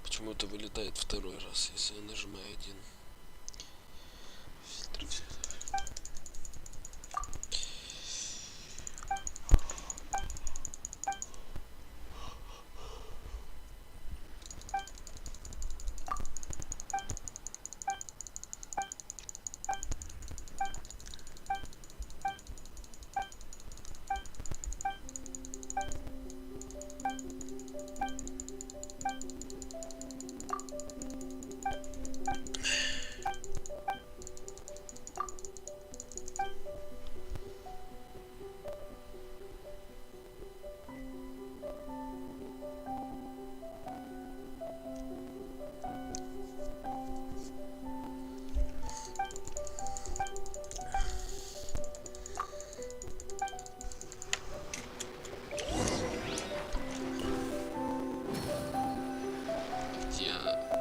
Почему-то вылетает второй раз, если я нажимаю один. Фильтры все.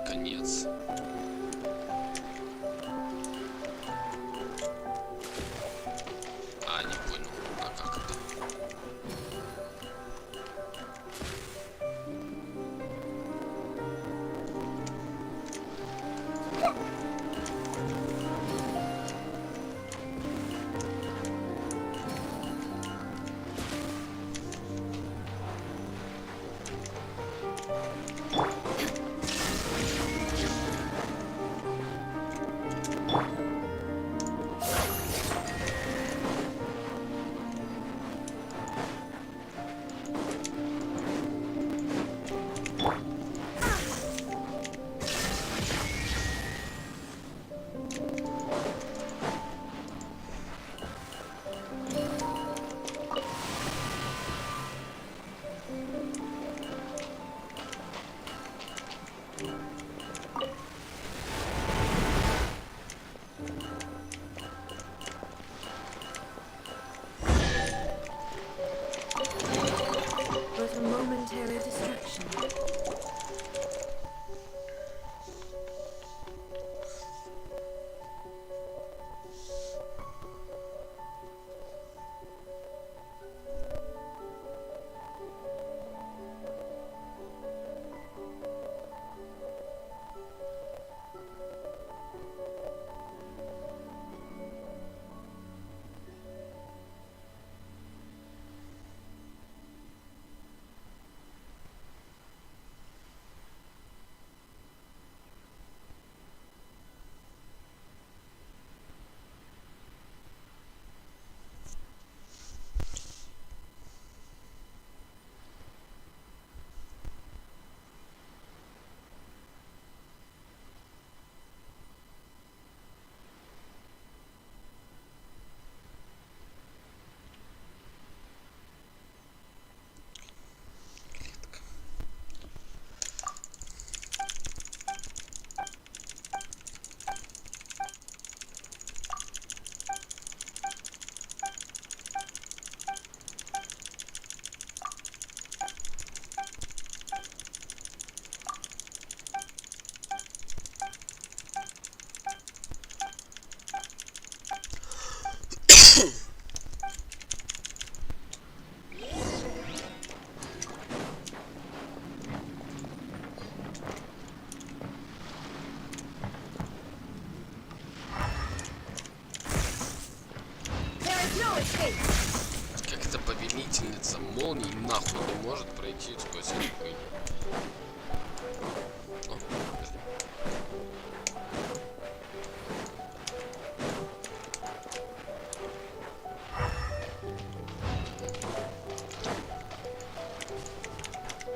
Конец. А, не понял. А как это? But a momentary distraction. Как эта повелительница молний нахуй не может пройти сквозь эту хуйню. О, подожди.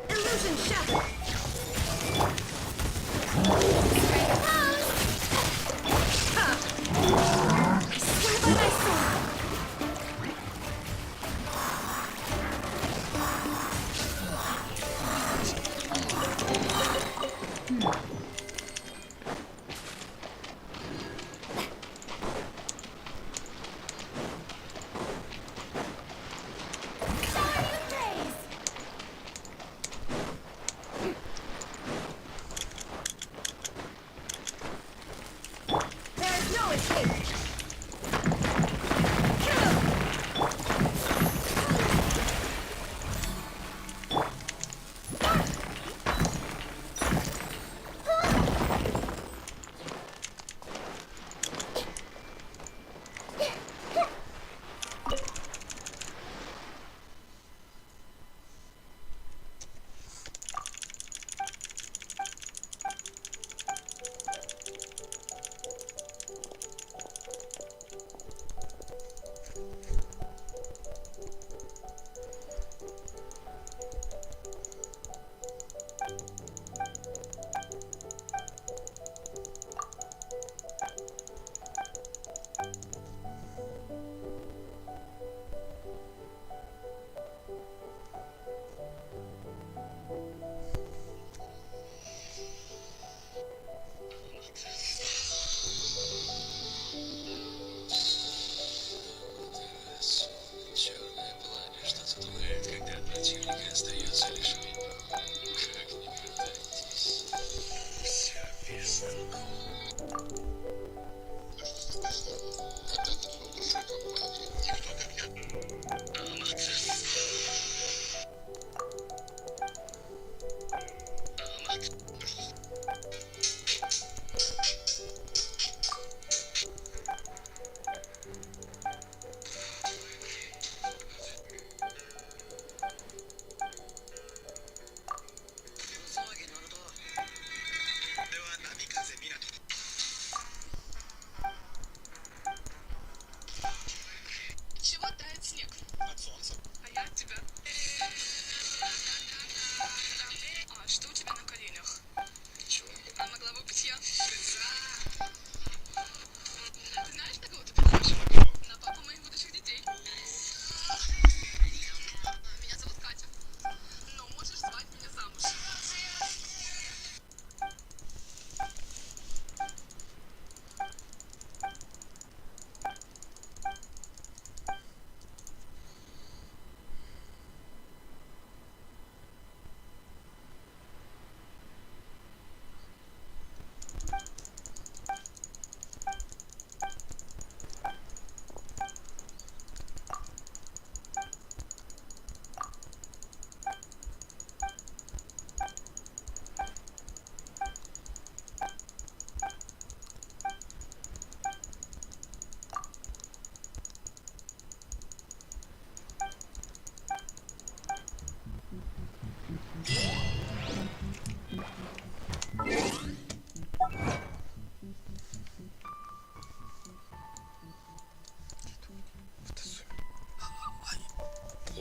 Illusion shattered.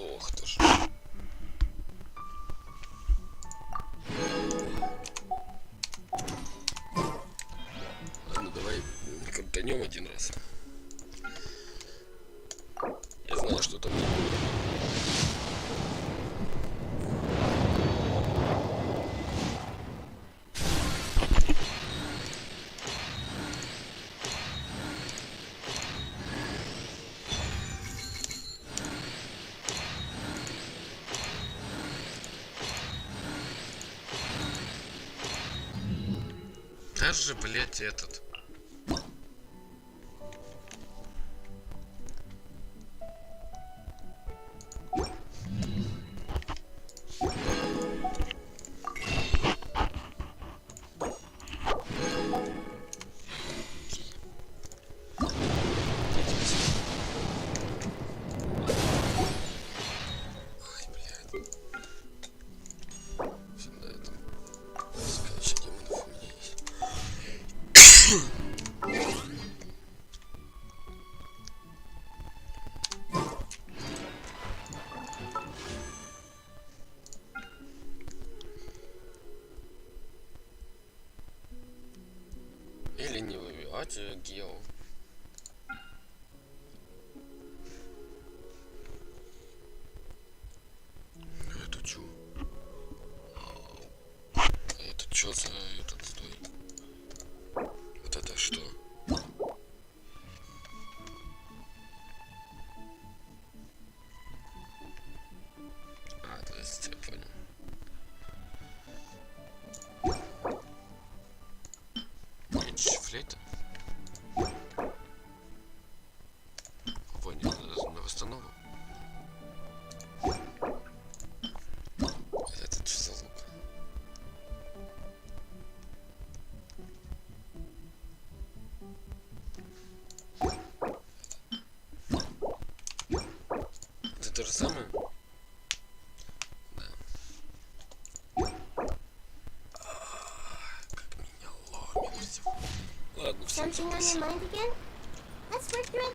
Ох ты ж. Ладно, давай крутанем один раз. Я знаю, что там. Даже, блять, этот. Ай, блядь. Всегда это. Скачать демонов у меня есть. Или не выбивать гео. Это чё? Это чё за этот стой? Вот это что? А, то есть я понял. Флейта? Понял, на восстанову. Это что за лук? Это то же самое? Да. Как меня ломит всё. Ладно, всем Something on your спасибо. mind again? Let's work through it